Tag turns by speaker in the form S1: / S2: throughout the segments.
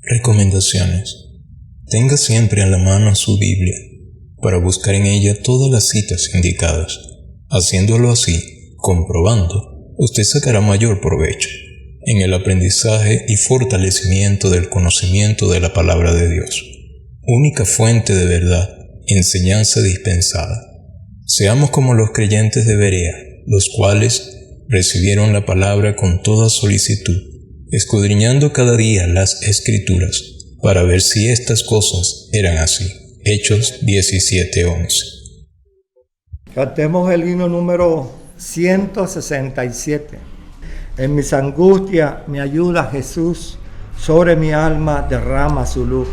S1: Recomendaciones. Tenga siempre a la mano su Biblia, para buscar en ella todas las citas indicadas. Haciéndolo así, comprobando, usted sacará mayor provecho en el aprendizaje y fortalecimiento del conocimiento de la palabra de Dios, única fuente de verdad, enseñanza dispensada. Seamos como los creyentes de Berea, los cuales recibieron la palabra con toda solicitud, escudriñando cada día las Escrituras, para ver si estas cosas eran así. Hechos 17:11.
S2: Cantemos el himno número 167. En mis angustias me ayuda Jesús, sobre mi alma derrama su luz.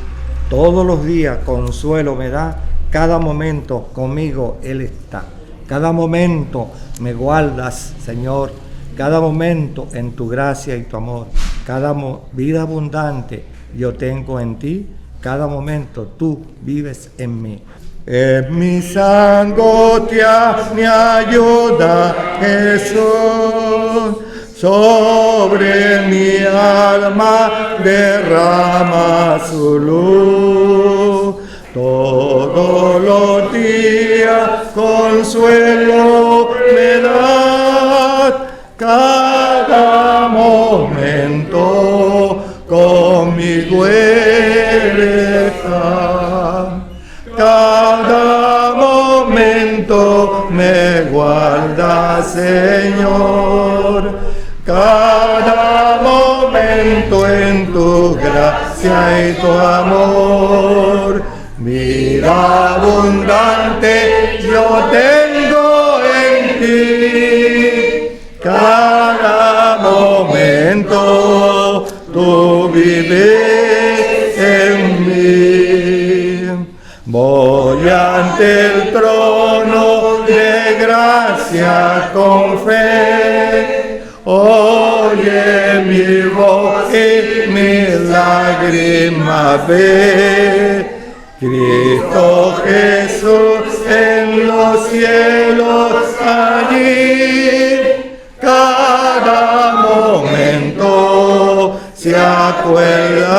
S2: Todos los días consuelo me da, cada momento conmigo Él está. Cada momento me guardas, Señor, cada momento en tu gracia y tu amor. Cada vida abundante yo tengo en ti, cada momento tú vives en mí. En mis angustias me ayuda Jesús, sobre mi alma derrama su luz. Todos los días consuelo me da, cada momento conmigo Él está. Cada momento me guarda, Señor. Cada momento en tu gracia y tu amor. Vida abundante yo tengo en ti. Cada momento tú vives en mí. Voy ante el trono de gracia con fe. Oye mi voz y mis lágrimas ve. Cristo Jesús en los cielos allí, cada momento se acuerda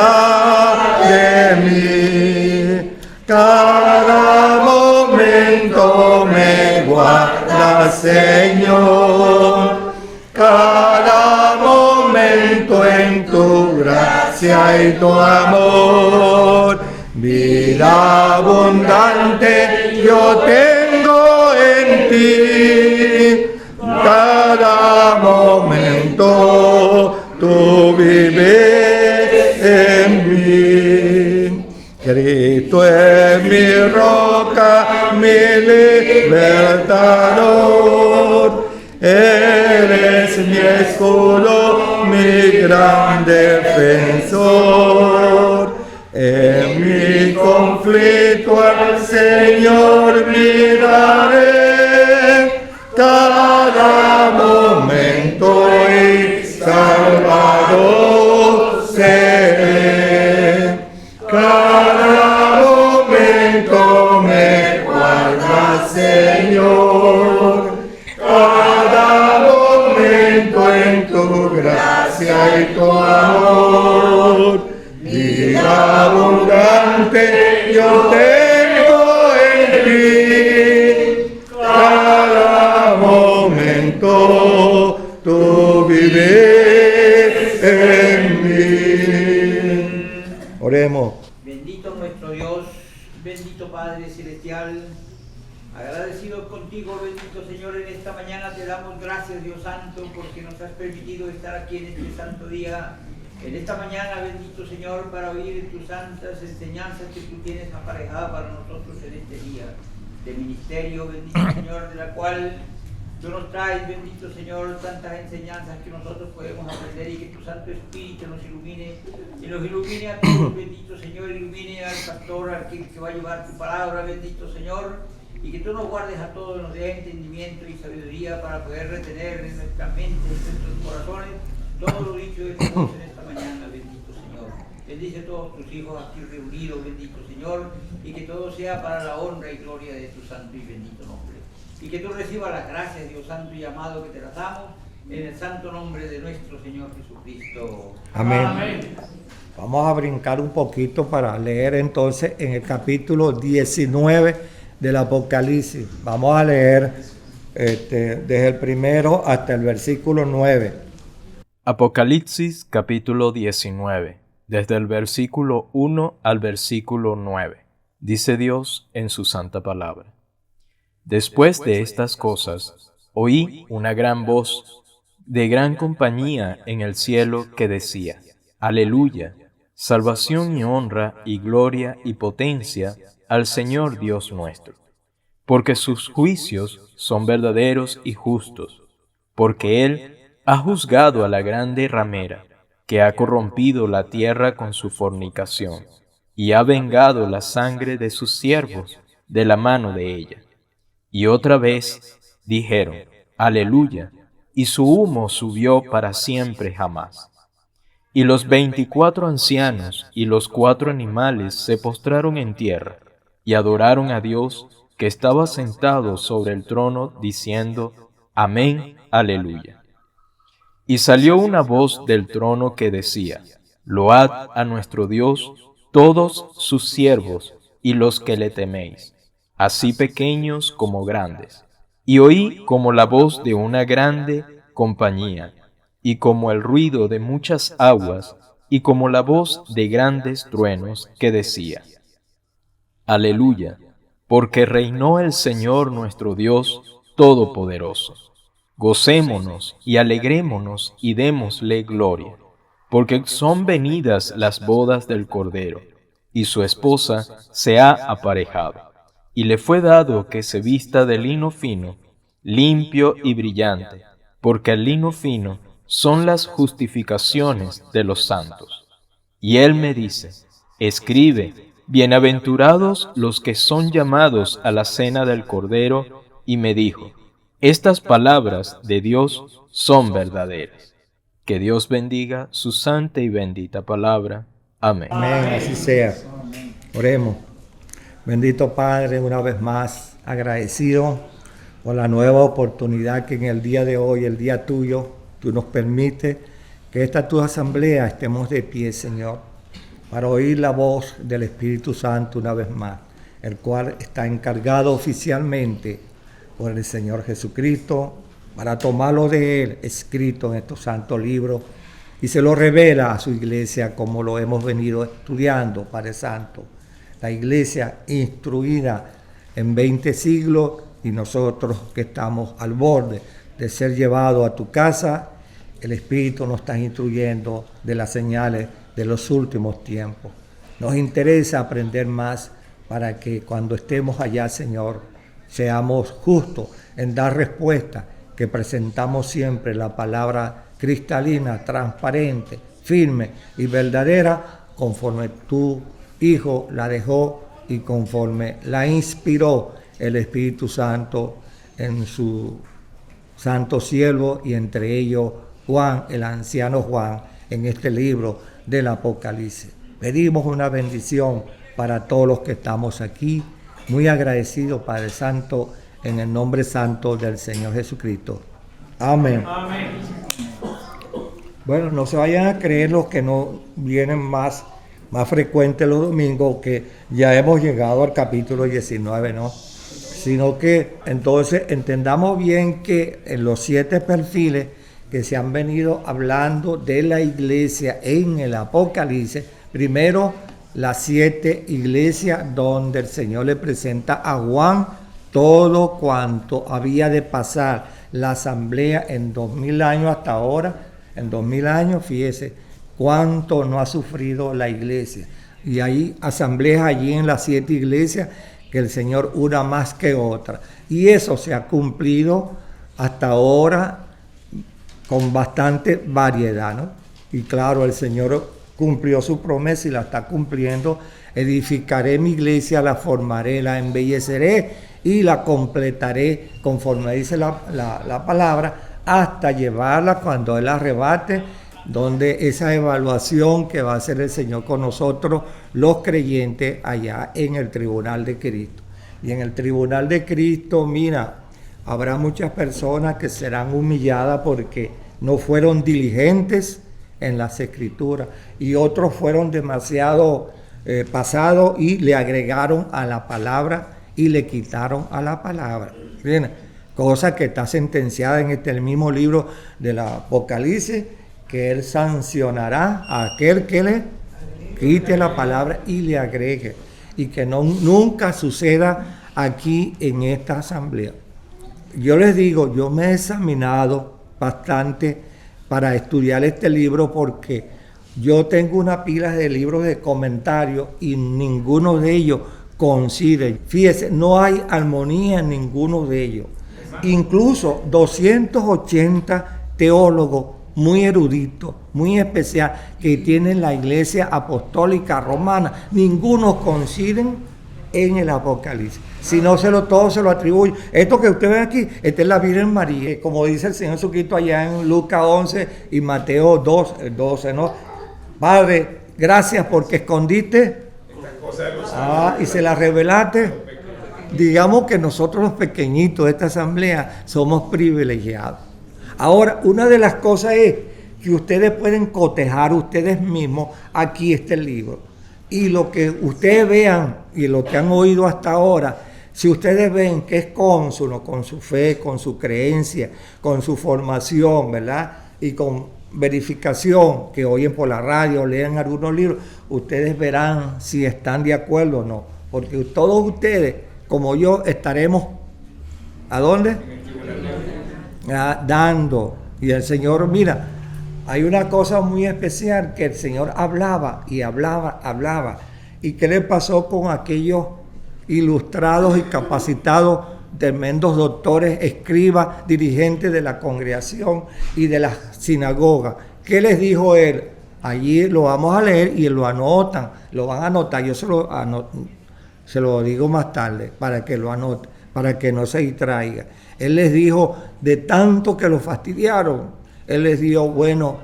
S2: de mí. Cada momento me guarda, Señor. Cada momento en tu gracia y tu amor. Vida abundante yo tengo en ti. Cada momento tú vives en mí. Cristo es mi roca, mi libertador. Eres mi escudo, mi gran defensor. En mi conflicto al Señor miraré, cada momento y salvador seré. Cada momento me guarda, Señor. Cada momento en tu gracia y tu amor. Vida abundante yo tengo en ti. Cada momento tú vives en mí. Oremos.
S3: Bendito nuestro Dios, bendito Padre Celestial, agradecidos contigo, bendito Señor, en esta mañana te damos gracias, Dios Santo, porque nos has permitido estar aquí en este santo día, en esta mañana, bendito Señor, para oír tus santas enseñanzas que tú tienes aparejadas para nosotros en este día de ministerio, bendito Señor, de la cual tú nos traes, bendito Señor, tantas enseñanzas que nosotros podemos aprender y que tu Santo Espíritu nos ilumine y nos ilumine a todos, bendito Señor, ilumine al pastor, al que va a llevar tu palabra, bendito Señor, y que tú nos guardes a todos, nos dé entendimiento y sabiduría para poder retener en nuestra mente, en nuestros corazones, todo lo dicho de tu voz en esta mañana, bendito Señor. Bendice a todos tus hijos aquí reunidos, bendito Señor, y que todo sea para la honra y gloria de tu santo y bendito nombre. Y que tú recibas las gracias, Dios Santo y amado, que te las damos, en el santo nombre de nuestro Señor Jesucristo.
S2: Amén.
S3: Amén.
S2: Vamos a brincar un poquito para leer entonces en el capítulo 19 del Apocalipsis. Vamos a leer desde el primero hasta el versículo 9.
S1: Apocalipsis capítulo 19, desde el versículo 1 al versículo 9. Dice Dios en su santa palabra. Después de estas cosas, oí una gran voz de gran compañía en el cielo que decía: Aleluya, salvación y honra y gloria y potencia al Señor Dios nuestro, porque sus juicios son verdaderos y justos, porque Él ha juzgado a la grande ramera, que ha corrompido la tierra con su fornicación, y ha vengado la sangre de sus siervos de la mano de ella. Y otra vez dijeron: Aleluya, y su humo subió para siempre jamás. Y los 24 ancianos y los 4 animales se postraron en tierra, y adoraron a Dios que estaba sentado sobre el trono, diciendo: Amén, aleluya. Y salió una voz del trono que decía: Load a nuestro Dios todos sus siervos y los que le teméis, así pequeños como grandes. Y oí como la voz de una grande compañía, y como el ruido de muchas aguas, y como la voz de grandes truenos, que decía: Aleluya, porque reinó el Señor nuestro Dios Todopoderoso. Gocémonos y alegrémonos y démosle gloria, porque son venidas las bodas del Cordero, y su esposa se ha aparejado. Y le fue dado que se vista de lino fino, limpio y brillante, porque el lino fino son las justificaciones de los santos. Y él me dice: Escribe, bienaventurados los que son llamados a la cena del Cordero, y me dijo: Estas palabras de Dios son verdaderas. Que Dios bendiga su santa y bendita palabra. Amén.
S2: Amén, así sea. Oremos. Bendito Padre, una vez más agradecido por la nueva oportunidad que en el día de hoy, el día tuyo, tú nos permites que esta tu asamblea estemos de pie, Señor, para oír la voz del Espíritu Santo una vez más, el cual está encargado oficialmente por el Señor Jesucristo, para tomarlo de Él, escrito en estos santos libros, y se lo revela a su iglesia como lo hemos venido estudiando, Padre Santo. La iglesia instruida en 20 siglos y nosotros que estamos al borde de ser llevados a tu casa, el Espíritu nos está instruyendo de las señales de los últimos tiempos. Nos interesa aprender más para que cuando estemos allá, Señor, seamos justos en dar respuesta, que presentamos siempre la palabra cristalina, transparente, firme y verdadera, conforme tu Hijo la dejó y conforme la inspiró el Espíritu Santo en su santo siervo, y entre ellos Juan, el anciano Juan, en este libro del Apocalipsis. Pedimos una bendición para todos los que estamos aquí, muy agradecidos, Padre Santo, en el nombre santo del Señor Jesucristo. Amén.
S3: Amén.
S2: Bueno, no se vayan a creer los que no vienen más frecuentes los domingos, que ya hemos llegado al capítulo 19, ¿no? Sino que entonces entendamos bien que en los 7 perfiles que se han venido hablando de la iglesia en el Apocalipsis, primero las 7 iglesias donde el Señor le presenta a Juan todo cuanto había de pasar la asamblea en 2000 años hasta ahora. En 2000 años, fíjese cuánto no ha sufrido la iglesia. Y hay asambleas allí en las 7 iglesias que el Señor una más que otra. Y eso se ha cumplido hasta ahora con bastante variedad, ¿no? Y claro, el Señor cumplió su promesa y la está cumpliendo. Edificaré mi iglesia, la formaré, la embelleceré y la completaré, conforme dice la palabra, hasta llevarla cuando Él arrebate, donde esa evaluación que va a hacer el Señor con nosotros, los creyentes, allá en el tribunal de Cristo. Y en el tribunal de Cristo, mira, Habrá muchas personas que serán humilladas porque no fueron diligentes en las escrituras, y otros fueron demasiado pasados y le agregaron a la palabra y le quitaron a la palabra. Bien, cosa que está sentenciada en el mismo libro del Apocalipsis, que él sancionará a aquel que le quite la palabra y le agregue, y que nunca suceda aquí en esta asamblea. Yo les digo, yo me he examinado bastante para estudiar este libro, porque yo tengo una pila de libros de comentarios y ninguno de ellos coincide. Fíjese, no hay armonía en ninguno de ellos. Incluso 280 teólogos muy eruditos, muy especiales, que tienen la Iglesia Apostólica Romana, ninguno coinciden en el Apocalipsis, sino todos se lo atribuyen. Esto que ustedes ven aquí, esta es la Virgen María, como dice el Señor Jesucristo allá en Lucas 11 y Mateo 12, ¿no? Padre, gracias porque escondiste y se la revelaste. Digamos que nosotros los pequeñitos de esta asamblea somos privilegiados. Ahora, una de las cosas es que ustedes pueden cotejar ustedes mismos. Aquí está el libro. Y lo que ustedes vean y lo que han oído hasta ahora, si ustedes ven que es cónsono con su fe, con su creencia, con su formación, ¿verdad? Y con verificación, que oyen por la radio, lean algunos libros, ustedes verán si están de acuerdo o no. Porque todos ustedes, como yo, estaremos, ¿a dónde? Dando. Y el Señor, mira, hay una cosa muy especial, que el Señor hablaba y hablaba. ¿Y qué le pasó con aquellos ilustrados y capacitados, tremendos doctores, escribas, dirigentes de la congregación y de la sinagoga? ¿Qué les dijo él? Allí lo vamos a leer y lo anotan, lo van a anotar. Yo se lo digo más tarde para que lo anote, para que no se distraiga. Él les dijo, de tanto que lo fastidiaron, él les dijo, bueno,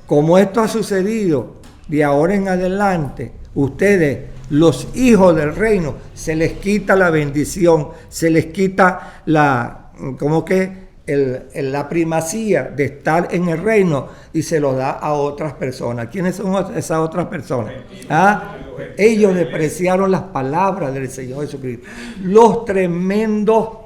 S2: como esto ha sucedido, de ahora en adelante, ustedes, los hijos del reino, se les quita la bendición, se les quita la primacía de estar en el reino, y se lo da a otras personas. ¿Quiénes son esas otras personas? Ellos despreciaron las palabras del Señor Jesucristo. Los tremendos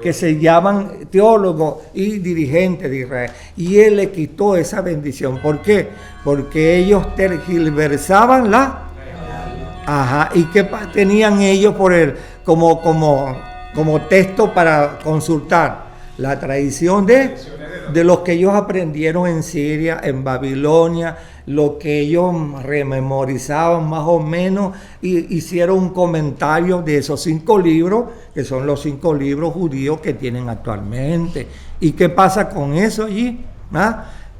S2: que se llaman teólogos y dirigentes de Israel. Y él le quitó esa bendición. ¿Por qué? Porque ellos tergiversaban ¿y qué tenían ellos por él como texto para consultar? La tradición de los que ellos aprendieron en Siria, en Babilonia, lo que ellos rememorizaban más o menos, y hicieron un comentario de esos 5 libros, que son los 5 libros judíos que tienen actualmente. ¿Y qué pasa con eso allí?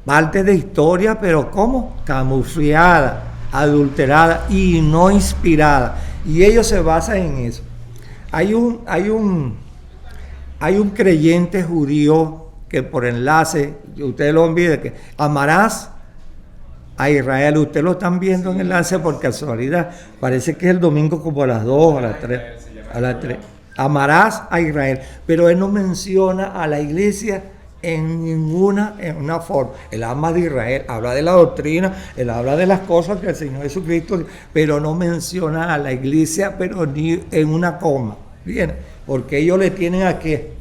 S2: Parte de historia, pero ¿cómo? Camuflada, adulterada y no inspirada. Y ellos se basan en eso. Hay un creyente judío que por enlace, ustedes lo olviden, que amarás a Israel. Ustedes lo están viendo en el enlace por casualidad. Parece que es el domingo como a las 2, a las 3. A las 3. Amarás a Israel. Pero él no menciona a la iglesia en una forma. Él ama de Israel, habla de la doctrina, él habla de las cosas que el Señor Jesucristo, pero no menciona a la iglesia, pero ni en una coma. Bien, porque ellos le tienen a qué,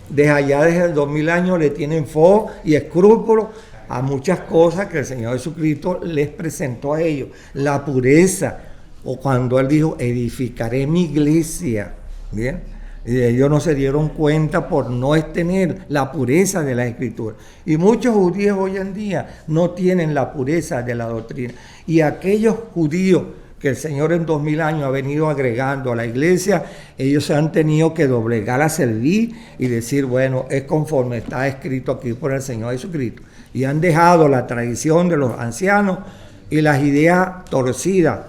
S2: desde el 2000 años le tienen foco y escrúpulos a muchas cosas que el Señor Jesucristo les presentó a ellos. La pureza, o cuando él dijo, edificaré mi iglesia. Bien, y ellos no se dieron cuenta por no tener la pureza de la Escritura. Y muchos judíos hoy en día no tienen la pureza de la doctrina. Y aquellos judíos que el Señor en 2000 años ha venido agregando a la iglesia, ellos se han tenido que doblegar a servir y decir, bueno, es conforme está escrito aquí por el Señor Jesucristo. Y han dejado la tradición de los ancianos y las ideas torcidas,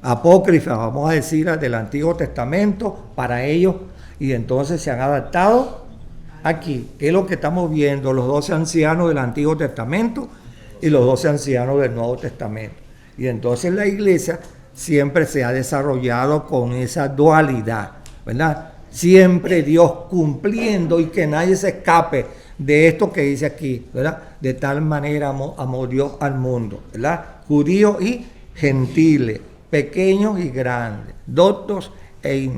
S2: apócrifas, vamos a decir, del Antiguo Testamento para ellos. Y entonces se han adaptado aquí. ¿Qué es lo que estamos viendo? Los 12 ancianos del Antiguo Testamento y los 12 ancianos del Nuevo Testamento. Y entonces la iglesia siempre se ha desarrollado con esa dualidad, ¿verdad? Siempre Dios cumpliendo y que nadie se escape de esto que dice aquí, ¿verdad? De tal manera amó Dios al mundo, ¿verdad? Judíos y gentiles, pequeños y grandes, doctos e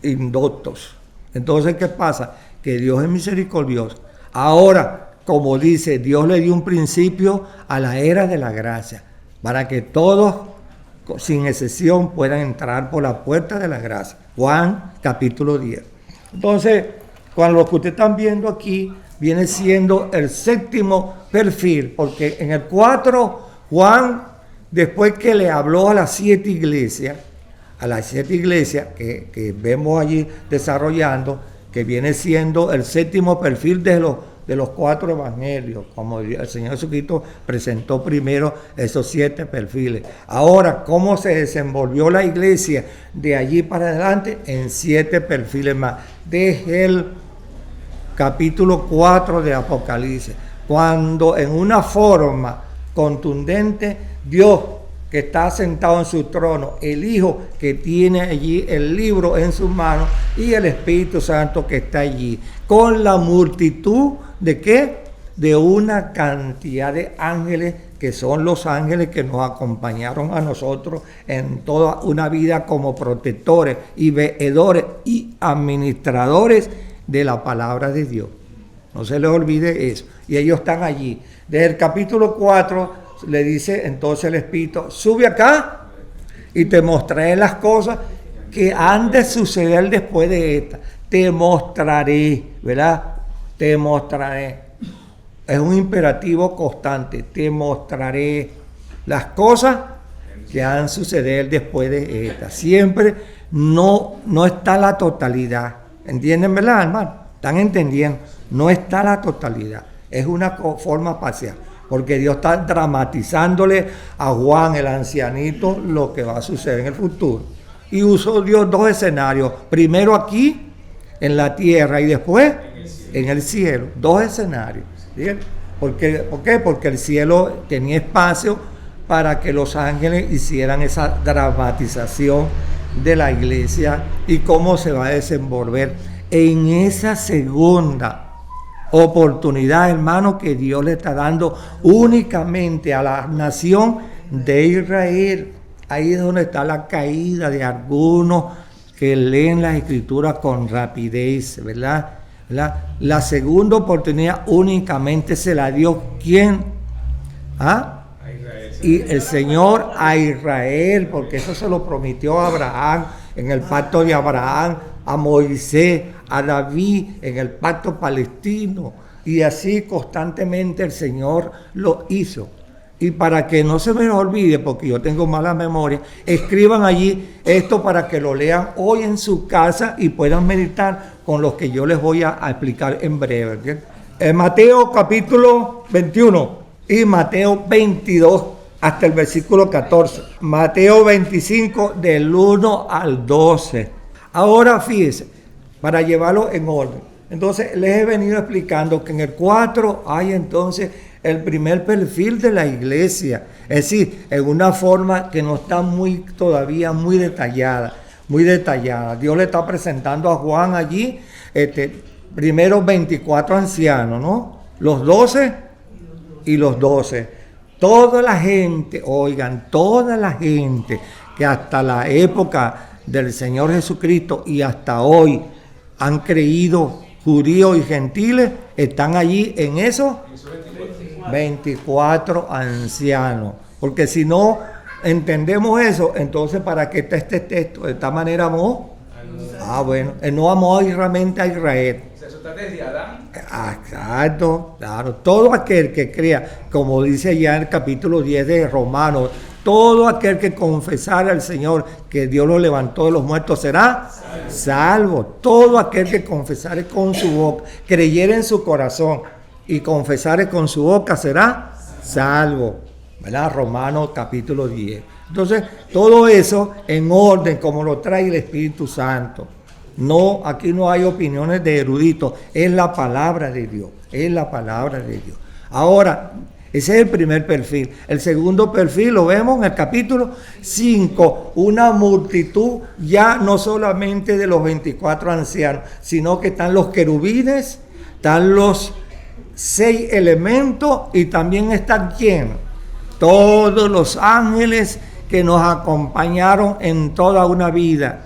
S2: indoctos. Entonces, ¿qué pasa? Que Dios es misericordioso. Ahora, como dice, Dios le dio un principio a la era de la gracia, para que todos, sin excepción, puedan entrar por la puerta de la gracia. Juan capítulo 10. Entonces, cuando lo que ustedes están viendo aquí viene siendo el séptimo perfil, porque en el 4, Juan, después que le habló a las 7 iglesias, que vemos allí desarrollando, que viene siendo el séptimo perfil de los 4 evangelios, como el Señor Jesucristo presentó primero esos 7 perfiles. Ahora, ¿cómo se desenvolvió la iglesia de allí para adelante? En 7 perfiles más. Desde el capítulo 4 de Apocalipsis, cuando en una forma contundente, Dios que está sentado en su trono, el Hijo que tiene allí el libro en sus manos y el Espíritu Santo que está allí, con la multitud ¿de qué? De una cantidad de ángeles que son los ángeles que nos acompañaron a nosotros en toda una vida como protectores y veedores y administradores de la palabra de Dios. No se les olvide eso. Y ellos están allí. Desde el capítulo 4 le dice entonces el Espíritu, sube acá y te mostraré las cosas que han de suceder después de esta. Te mostraré, ¿verdad? Te mostraré. Es un imperativo constante. Te mostraré las cosas que han de suceder después de esta. Siempre no está la totalidad. ¿Entienden, verdad, hermano? ¿Están entendiendo? No está la totalidad. Es una forma parcial. Porque Dios está dramatizándole a Juan, el ancianito, lo que va a suceder en el futuro. Y usó Dios 2 escenarios. Primero aquí, en la tierra, y después en el cielo. 2 escenarios. ¿Por qué? Porque el cielo tenía espacio para que los ángeles hicieran esa dramatización de la iglesia y cómo se va a desenvolver en esa segunda oportunidad, hermano, que Dios le está dando únicamente a la nación de Israel. Ahí es donde está la caída de algunos que leen las escrituras con rapidez, ¿verdad? La segunda oportunidad únicamente se la dio ¿quién? Y el Señor a Israel, porque eso se lo prometió a Abraham en el pacto de Abraham, a Moisés, a David en el pacto palestino, y así constantemente el Señor lo hizo. Y para que no se me olvide, porque yo tengo mala memoria, escriban allí esto para que lo lean hoy en su casa y puedan meditar con lo que yo les voy a explicar en breve, ¿bien? En Mateo capítulo 21 y Mateo 22 hasta el versículo 14. Mateo 25 del 1 al 12. Ahora fíjense, para llevarlo en orden. Entonces les he venido explicando que en el 4 hay entonces el primer perfil de la iglesia. Es decir, en una forma que no está todavía muy detallada. Dios le está presentando a Juan allí, primero 24 ancianos, ¿no? Los 12 y los 12. Toda la gente, oigan, toda la gente que hasta la época del Señor Jesucristo y hasta hoy han creído, judíos y gentiles, están allí en esos 24 ancianos. Porque si no entendemos eso, entonces ¿para qué está este texto? De esta manera amó. Bueno, él no amó realmente a Israel.
S4: Eso está desde Adán.
S2: Exacto, claro. Todo aquel que crea, como dice ya en el capítulo 10 de Romanos, todo aquel que confesara al Señor que Dios lo levantó de los muertos será salvo. Todo aquel que confesare con su boca, creyere en su corazón y confesare con su boca será salvo. ¿Verdad? Romanos capítulo 10. Entonces, todo eso en orden como lo trae el Espíritu Santo. No, aquí no hay opiniones de eruditos, es la palabra de Dios, es la palabra de Dios. Ahora, Ese es el primer perfil. El segundo perfil lo vemos en el capítulo 5. Una multitud ya no solamente de los 24 ancianos, sino que están los querubines, están los 6 elementos y también están ¿quién? Todos los ángeles que nos acompañaron en toda una vida.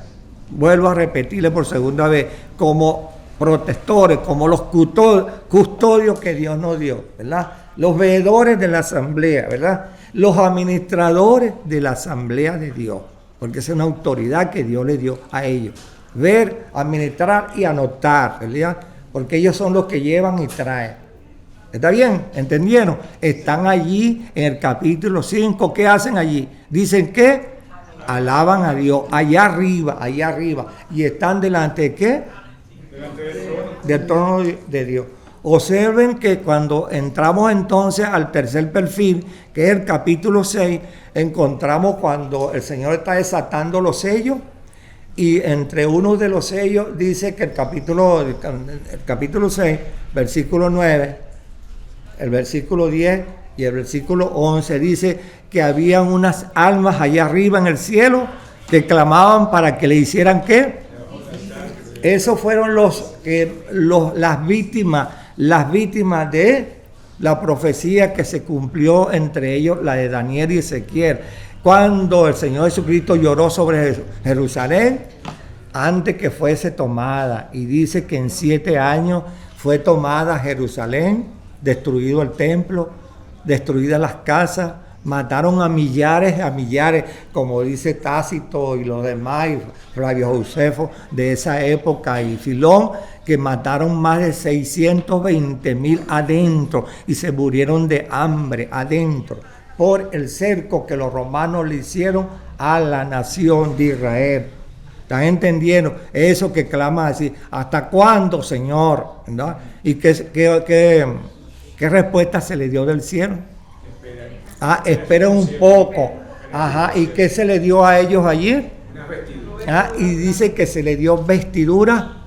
S2: Vuelvo a repetirle por segunda vez, como protectores, como los custodios que Dios nos dio, ¿verdad? Los veedores de la asamblea, ¿verdad? Los administradores de la asamblea de Dios, porque esa es una autoridad que Dios le dio a ellos. Ver, administrar y anotar, ¿verdad? Porque ellos son los que llevan y traen. ¿Está bien? ¿Entendieron? Están allí en el capítulo 5. ¿Qué hacen allí? Dicen que alaban a Dios allá arriba. ¿Y están delante de qué? Del trono de Dios. Observen que cuando entramos entonces al tercer perfil, que es el capítulo 6, encontramos cuando el Señor está desatando los sellos, y entre uno de los sellos dice que el capítulo 6, versículo 9, el versículo 10 y el versículo 11 dice que habían unas almas allá arriba en el cielo que clamaban para que le hicieran ¿qué? Esos fueron las víctimas de la profecía que se cumplió, entre ellos la de Daniel y Ezequiel, cuando el Señor Jesucristo lloró sobre Jerusalén antes que fuese tomada, y dice que en 7 años fue tomada Jerusalén, destruido el templo, destruidas las casas, mataron a millares, como dice Tácito y los demás, y Flavio Josefo de esa época, y Filón, que mataron más de 620,000 adentro, y se murieron de hambre adentro, por el cerco que los romanos le hicieron a la nación de Israel. ¿Están entendiendo? Eso que clama así, ¿hasta cuándo, Señor? ¿Verdad? ¿Y qué respuesta se le dio del cielo? Esperen un poco. Ajá, ¿y qué se le dio a ellos allí? Y dice que se le dio vestidura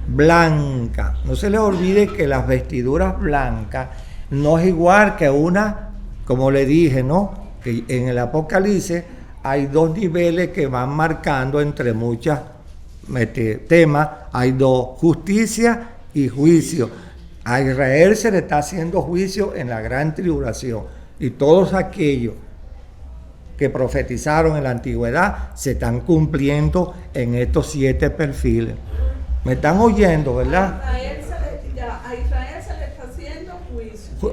S2: blanca. No se les olvide que las vestiduras blancas no es igual que una, como le dije, ¿no? Que en el Apocalipsis hay 2 niveles que van marcando entre muchos temas. Hay 2, justicia y juicio. A Israel se le está haciendo juicio en la gran tribulación, y todos aquellos que profetizaron en la antigüedad se están cumpliendo en estos 7 perfiles. ¿Me están oyendo, verdad?
S4: A Israel se le está haciendo juicio.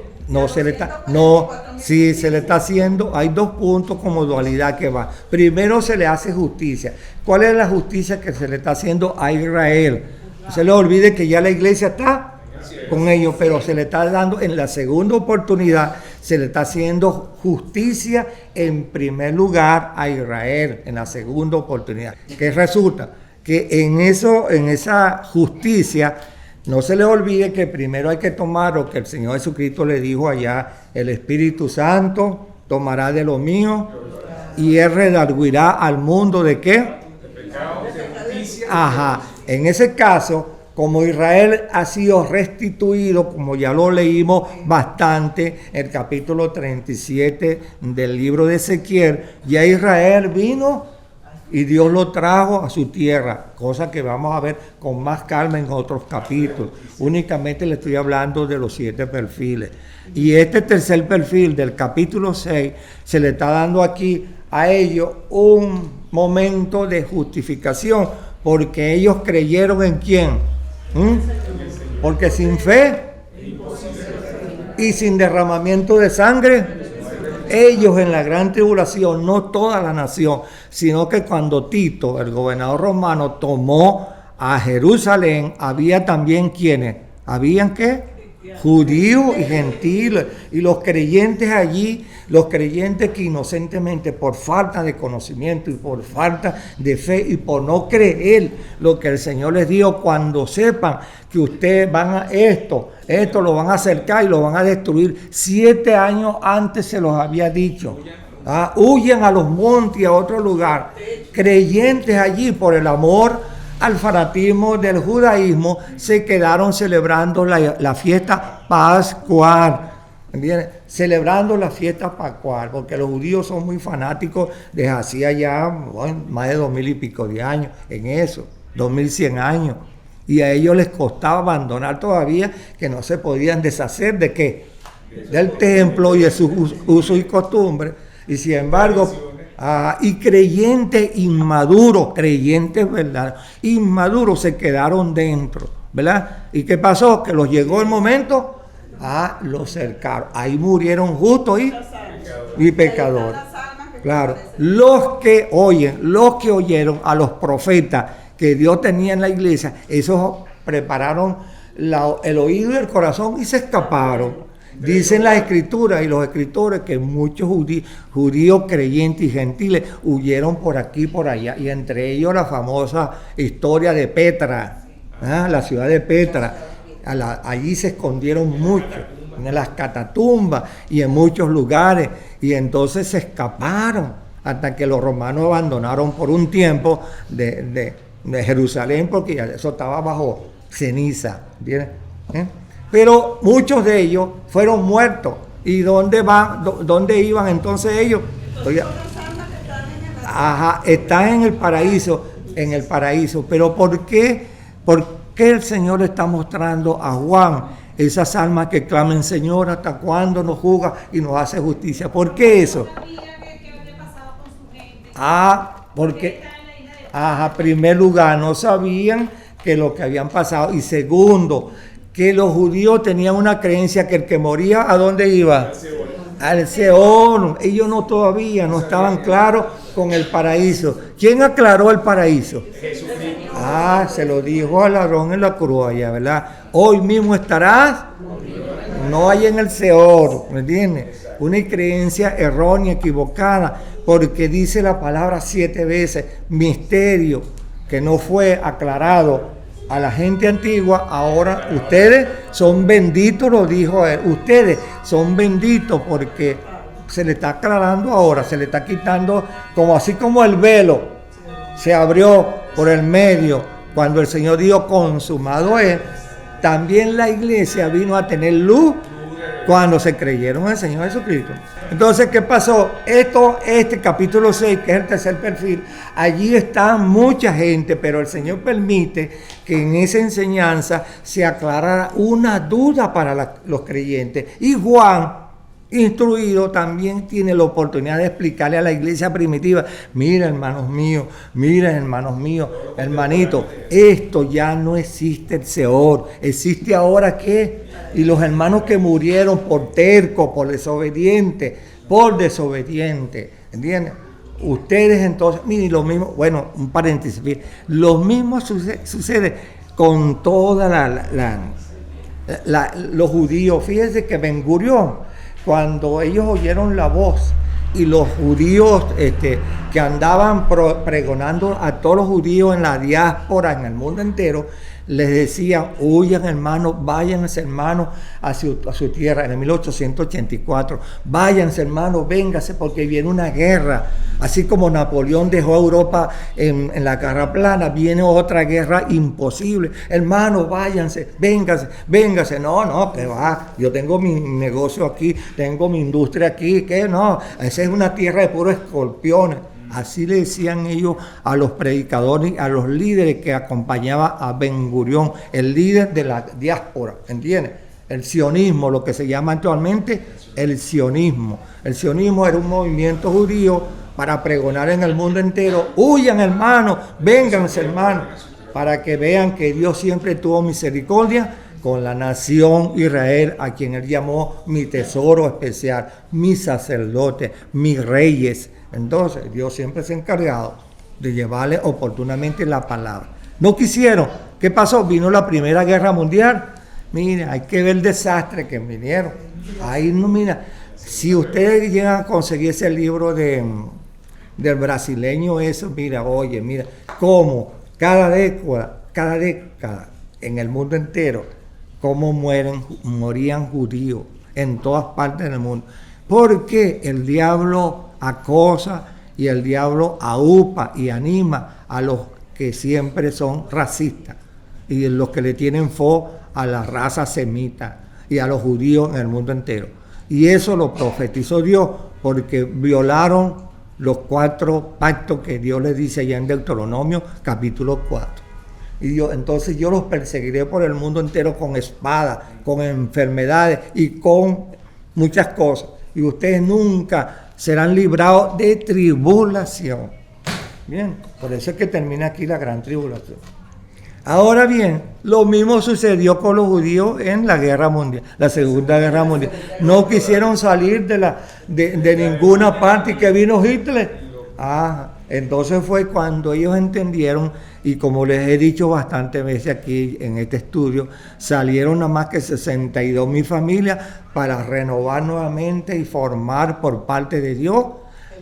S2: Sí, se le está haciendo. Hay 2 puntos como dualidad que va. Primero se le hace justicia. ¿Cuál es la justicia que se le está haciendo a Israel? No se les olvide que ya la iglesia está con ellos, pero se le está dando en la segunda oportunidad, se le está haciendo justicia en primer lugar a Israel en la segunda oportunidad. ¿Qué resulta? Que en esa justicia, no se le olvide que primero hay que tomar lo que el Señor Jesucristo le dijo allá: el Espíritu Santo tomará de lo mío y Él redarguirá al mundo ¿de qué? De pecado, de justicia. Ajá, en ese caso, como Israel ha sido restituido, como ya lo leímos bastante, el capítulo 37 del libro de Ezequiel, ya Israel vino y Dios lo trajo a su tierra, cosa que vamos a ver con más calma en otros capítulos. Únicamente le estoy hablando de los 7 perfiles. Y este tercer perfil del capítulo 6 se le está dando aquí a ellos un momento de justificación, porque ellos creyeron en ¿quién? Porque sin fe y sin derramamiento de sangre, ellos en la gran tribulación, no toda la nación, sino que cuando Tito, el gobernador romano, tomó a Jerusalén, había también quienes, ¿habían qué? Judíos y gentiles, y los creyentes allí, los creyentes que inocentemente, por falta de conocimiento y por falta de fe y por no creer lo que el Señor les dio, cuando sepan que ustedes van a esto lo van a acercar y lo van a destruir, 7 años antes se los había dicho. Huyan a los montes y a otro lugar. Creyentes allí, por el amor al fanatismo del judaísmo, se quedaron celebrando la fiesta pascual. ¿entiendes? Celebrando la fiesta pascual, porque los judíos son muy fanáticos desde hacía ya más de 2000 y pico de años en eso, 2100 años. Y a ellos les costaba abandonar todavía, que no se podían deshacer de qué, del templo y de sus usos y costumbres. Y sin embargo, y creyentes inmaduros, creyentes verdaderos, inmaduros se quedaron dentro, ¿verdad? ¿Y qué pasó? Que los llegó el momento, los cercaron. Ahí murieron justos y pecadores. Claro, los que oyeron a los profetas que Dios tenía en la iglesia, esos prepararon el oído y el corazón y se escaparon. Dicen las escrituras y los escritores que muchos judíos creyentes y gentiles huyeron por aquí y por allá, y entre ellos la famosa historia de Petra, la ciudad de Petra. Allí se escondieron muchos, en las catatumbas y en muchos lugares, y entonces se escaparon hasta que los romanos abandonaron por un tiempo de Jerusalén, porque ya eso estaba bajo ceniza, ¿entiendes? Pero muchos de ellos fueron muertos. ¿Y dónde iban entonces ellos? Están en el paraíso. Pero ¿por qué el Señor está mostrando a Juan esas almas que claman, Señor, ¿hasta cuándo nos juzga y nos hace justicia? ¿Por qué eso? Porque, primer lugar, no sabían que lo que habían pasado, y segundo, que los judíos tenían una creencia que el que moría, ¿a dónde iba? Al Seol. Ellos todavía no estaban claros con el paraíso. ¿Quién aclaró el paraíso? Se lo dijo al ladrón en la cruz allá, ¿verdad? Hoy mismo estarás, no hay en el Seol, ¿me entiendes? Una creencia errónea, equivocada, porque dice la palabra 7 veces, misterio, que no fue aclarado a la gente antigua. Ahora ustedes son benditos, lo dijo él, ustedes son benditos porque se le está aclarando ahora, se le está quitando, así como el velo se abrió por el medio cuando el Señor dijo consumado es, también la iglesia vino a tener luz cuando se creyeron en el Señor Jesucristo. Entonces, ¿qué pasó? Este capítulo 6, que es el tercer perfil, allí está mucha gente, pero el Señor permite que en esa enseñanza se aclarara una duda para los creyentes. Y Juan, instruido, también tiene la oportunidad de explicarle a la iglesia primitiva, mira hermanos míos, hermanito, esto ya no existe el Seol, existe ahora ¿qué? Y los hermanos que murieron por tercos, por desobedientes, ¿entiendes? Ustedes entonces, miren, lo mismo, bueno, un paréntesis, lo mismo sucede con toda los judíos. Fíjense que Ben Gurión, cuando ellos oyeron la voz y los judíos que andaban pregonando a todos los judíos en la diáspora, en el mundo entero, les decían, huyan hermanos, váyanse hermanos a su tierra, en el 1884, váyanse hermanos, vénganse porque viene una guerra, así como Napoleón dejó a Europa en la Guerra Plana, viene otra guerra imposible, hermanos, váyanse, vénganse, no, que va, yo tengo mi negocio aquí, tengo mi industria aquí, que no, esa es una tierra de puros escorpiones. Así le decían ellos a los predicadores, a los líderes que acompañaban a Ben Gurión, el líder de la diáspora, ¿entiendes? El sionismo, lo que se llama actualmente el sionismo. El sionismo era un movimiento judío para pregonar en el mundo entero, huyan hermanos, vénganse hermanos, para que vean que Dios siempre tuvo misericordia con la nación Israel, a quien él llamó mi tesoro especial, mis sacerdotes, mis reyes. Entonces, Dios siempre se ha encargado de llevarle oportunamente la palabra. No quisieron. ¿Qué pasó? Vino la Primera Guerra Mundial. Mira, hay que ver el desastre que vinieron. Ahí no, mira, si ustedes llegan a conseguir ese libro del brasileño, eso, mira, cómo cada década en el mundo entero, cómo morían judíos en todas partes del mundo. Porque el diablo acosa y el diablo aupa y anima a los que siempre son racistas y los que le tienen fo a la raza semita y a los judíos en el mundo entero. Y eso lo profetizó Dios porque violaron los 4 pactos que Dios les dice allá en Deuteronomio capítulo 4. Y Dios, entonces yo los perseguiré por el mundo entero con espadas, con enfermedades y con muchas cosas. Y ustedes nunca serán librados de tribulación. Bien, por eso es que termina aquí la gran tribulación. Ahora bien, lo mismo sucedió con los judíos en la guerra mundial, la Segunda Guerra Mundial. No quisieron salir de ninguna parte y que vino Hitler. Entonces fue cuando ellos entendieron, y como les he dicho bastantes veces aquí en este estudio, salieron nada más que 62,000 familias para renovar nuevamente y formar por parte de Dios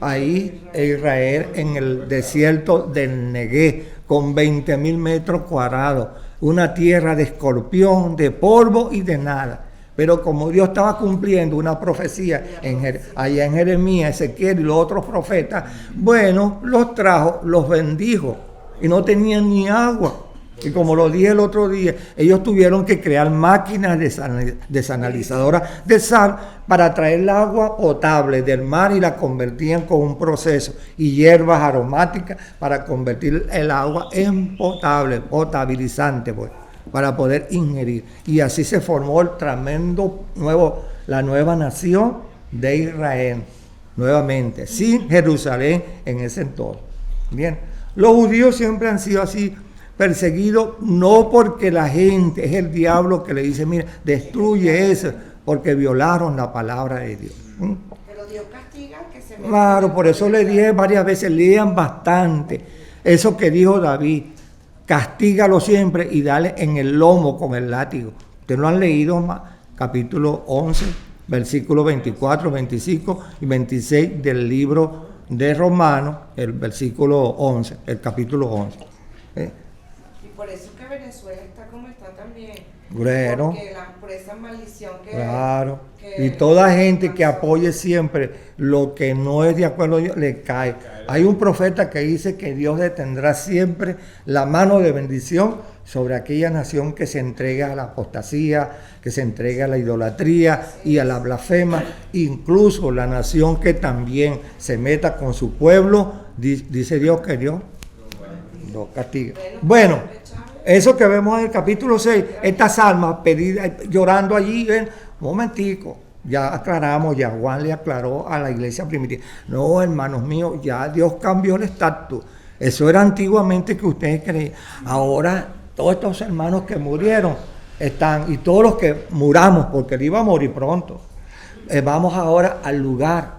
S2: ahí Israel en el desierto del Negev, con 20,000 metros cuadrados, una tierra de escorpión, de polvo y de nada. Pero como Dios estaba cumpliendo una profecía allá en Jeremías, Ezequiel y los otros profetas, bueno, los trajo, los bendijo y no tenían ni agua. Y como lo dije el otro día, ellos tuvieron que crear máquinas desanalizadoras de sal para traer el agua potable del mar y la convertían con un proceso y hierbas aromáticas para convertir el agua en potable, potabilizante, pues, para poder ingerir. Y así se formó el tremendo la nueva nación de Israel, nuevamente, sin Jerusalén en ese entonces. Bien, los judíos siempre han sido así, perseguido, no porque la gente, es el diablo que le dice, mira, destruye eso, porque violaron la palabra de Dios.
S5: Pero Dios castiga que se...
S2: Claro, por eso le dije varias veces, lean bastante. Eso que dijo David, castígalo siempre y dale en el lomo con el látigo. Ustedes lo han leído, capítulo 11, versículos 24, 25 y 26 del libro de Romanos, el versículo 11, el capítulo 11.
S5: Por eso que Venezuela está como está también.
S2: Bueno,
S5: Porque por esa maldición que...
S2: claro. Y toda gente que apoye siempre lo que no es de acuerdo a Dios, le cae. Hay un profeta que dice que Dios detendrá siempre la mano de bendición sobre aquella nación que se entrega a la apostasía, que se entrega a la idolatría y a la blasfema. Incluso la nación que también se meta con su pueblo, dice Dios que Dios lo castiga. Bueno, eso que vemos en el capítulo 6, estas almas pedidas, llorando allí, ven, un momentico, ya aclaramos, ya Juan le aclaró a la iglesia primitiva. No, hermanos míos, ya Dios cambió el estatus. Eso era antiguamente que ustedes creían. Ahora, todos estos hermanos que murieron están, y todos los que muramos, porque él iba a morir pronto, vamos ahora al lugar,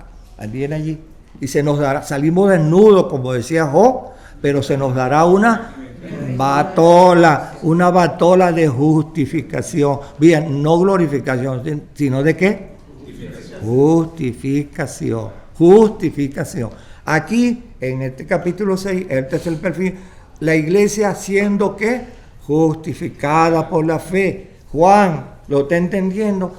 S2: viene allí, y se nos dará, salimos desnudos, como decía Job, pero se nos dará una batola de justificación. Bien, no glorificación, sino ¿de qué? Justificación. Aquí, en este capítulo 6, este es el perfil, la iglesia siendo ¿qué? Justificada por la fe. Juan lo está entendiendo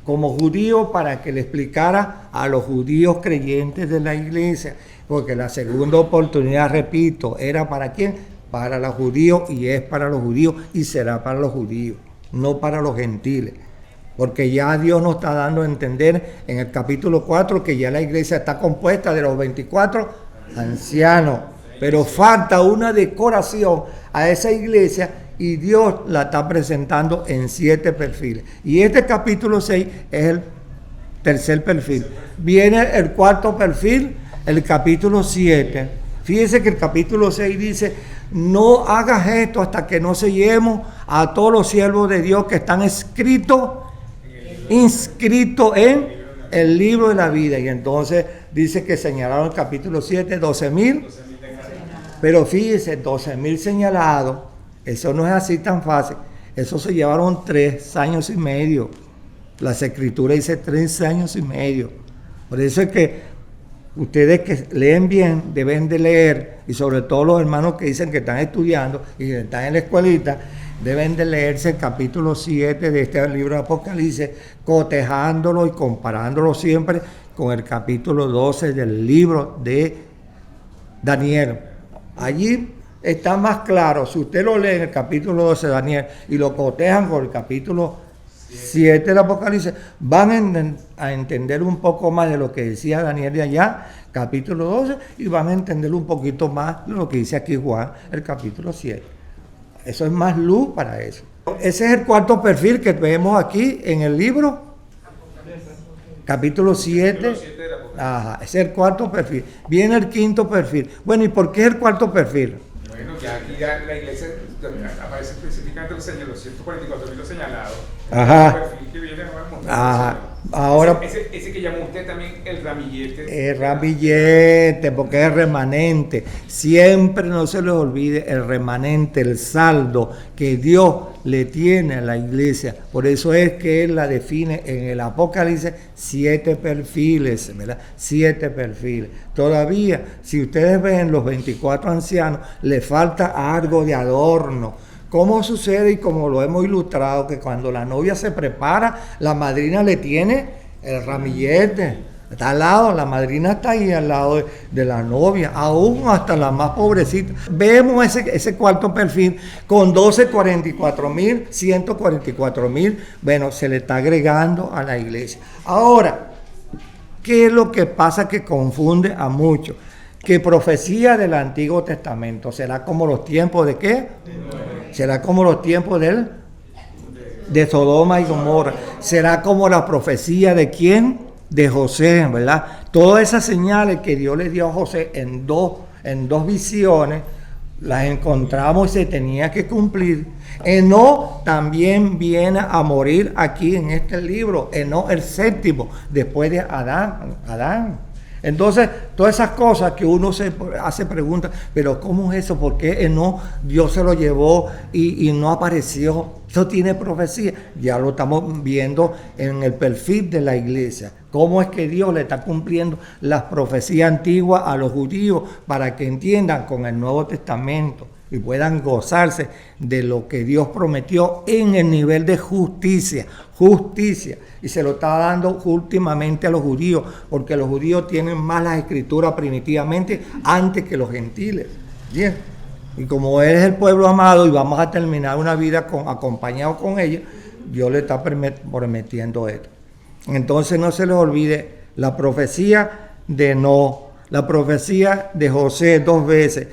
S2: como judío para que le explicara a los judíos creyentes de la iglesia. Porque la segunda oportunidad, repito, era ¿para quién? Para los judíos, y es para los judíos y será para los judíos, no para los gentiles. Porque ya Dios nos está dando a entender en el capítulo 4 que ya la iglesia está compuesta de los 24 ancianos. Pero falta una decoración a esa iglesia y Dios la está presentando en 7 perfiles. Y este capítulo 6 es el tercer perfil. Viene el cuarto perfil, el capítulo 7. Fíjese que el capítulo 6 dice, no hagas esto hasta que no sellemos a todos los siervos de Dios que están inscritos en el libro de la vida. Y entonces dice que señalaron el capítulo 7, 12,000. Pero fíjese, 12,000 señalados, eso no es así tan fácil. Eso se llevaron 3 años y medio. Las escrituras dice 3 años y medio. Por eso es que ustedes que leen bien deben de leer, y sobre todo los hermanos que dicen que están estudiando y que están en la escuelita, deben de leerse el capítulo 7 de este libro de Apocalipsis, cotejándolo y comparándolo siempre con el capítulo 12 del libro de Daniel. Allí está más claro, si usted lo lee en el capítulo 12 de Daniel y lo cotejan con el capítulo 7 del Apocalipsis, van a entender un poco más de lo que decía Daniel de allá, capítulo 12, y van a entender un poquito más de lo que dice aquí Juan, el capítulo 7. Eso es más luz para eso. Ese es el cuarto perfil que vemos aquí en el libro, capítulo 7. Ajá, ese es el cuarto perfil. Viene el quinto perfil. Bueno, ¿y por qué es el cuarto perfil?
S6: Bueno, ya aquí la iglesia aparece específicamente los 144.000 señalados.
S2: Ajá.
S6: El perfil que viene
S2: Ajá. Ahora,
S6: ese que llamó usted también el ramillete.
S2: el ramillete, porque es el remanente. Siempre no se les olvide el remanente, el saldo que Dios le tiene a la iglesia. Por eso es que Él la define en el Apocalipsis 7 perfiles, ¿verdad? 7 perfiles. Todavía, si ustedes ven los 24 ancianos, le falta algo de adorno. ¿Cómo sucede y como lo hemos ilustrado? Que cuando la novia se prepara, la madrina le tiene el ramillete. Está al lado, la madrina está ahí al lado de la novia, aún hasta la más pobrecita. Vemos ese cuarto perfil con 44.000, 144.000. Bueno, se le está agregando a la iglesia. Ahora, ¿qué es lo que pasa que confunde a muchos? Que profecía del Antiguo Testamento será como los tiempos de ¿qué? Será como los tiempos de Sodoma y Gomorra. Será como la profecía de ¿quién? De José, ¿verdad? Todas esas señales que Dios le dio a José en dos visiones, las encontramos y se tenía que cumplir. Enoc también viene a morir aquí en este libro. Enoc el séptimo, después de Adán. Entonces, todas esas cosas que uno se hace preguntas, pero ¿cómo es eso? ¿Por qué no Dios se lo llevó y no apareció? Eso tiene profecía. Ya lo estamos viendo en el perfil de la iglesia. ¿Cómo es que Dios le está cumpliendo las profecías antiguas a los judíos para que entiendan con el Nuevo Testamento y puedan gozarse de lo que Dios prometió en el nivel de justicia? Justicia. Y se lo está dando últimamente a los judíos, porque los judíos tienen más las escrituras primitivamente antes que los gentiles. Bien. Y como Él es el pueblo amado y vamos a terminar una vida acompañados con ellos, Dios le está prometiendo esto. Entonces no se les olvide la profecía de Noé, la profecía de José 2 veces,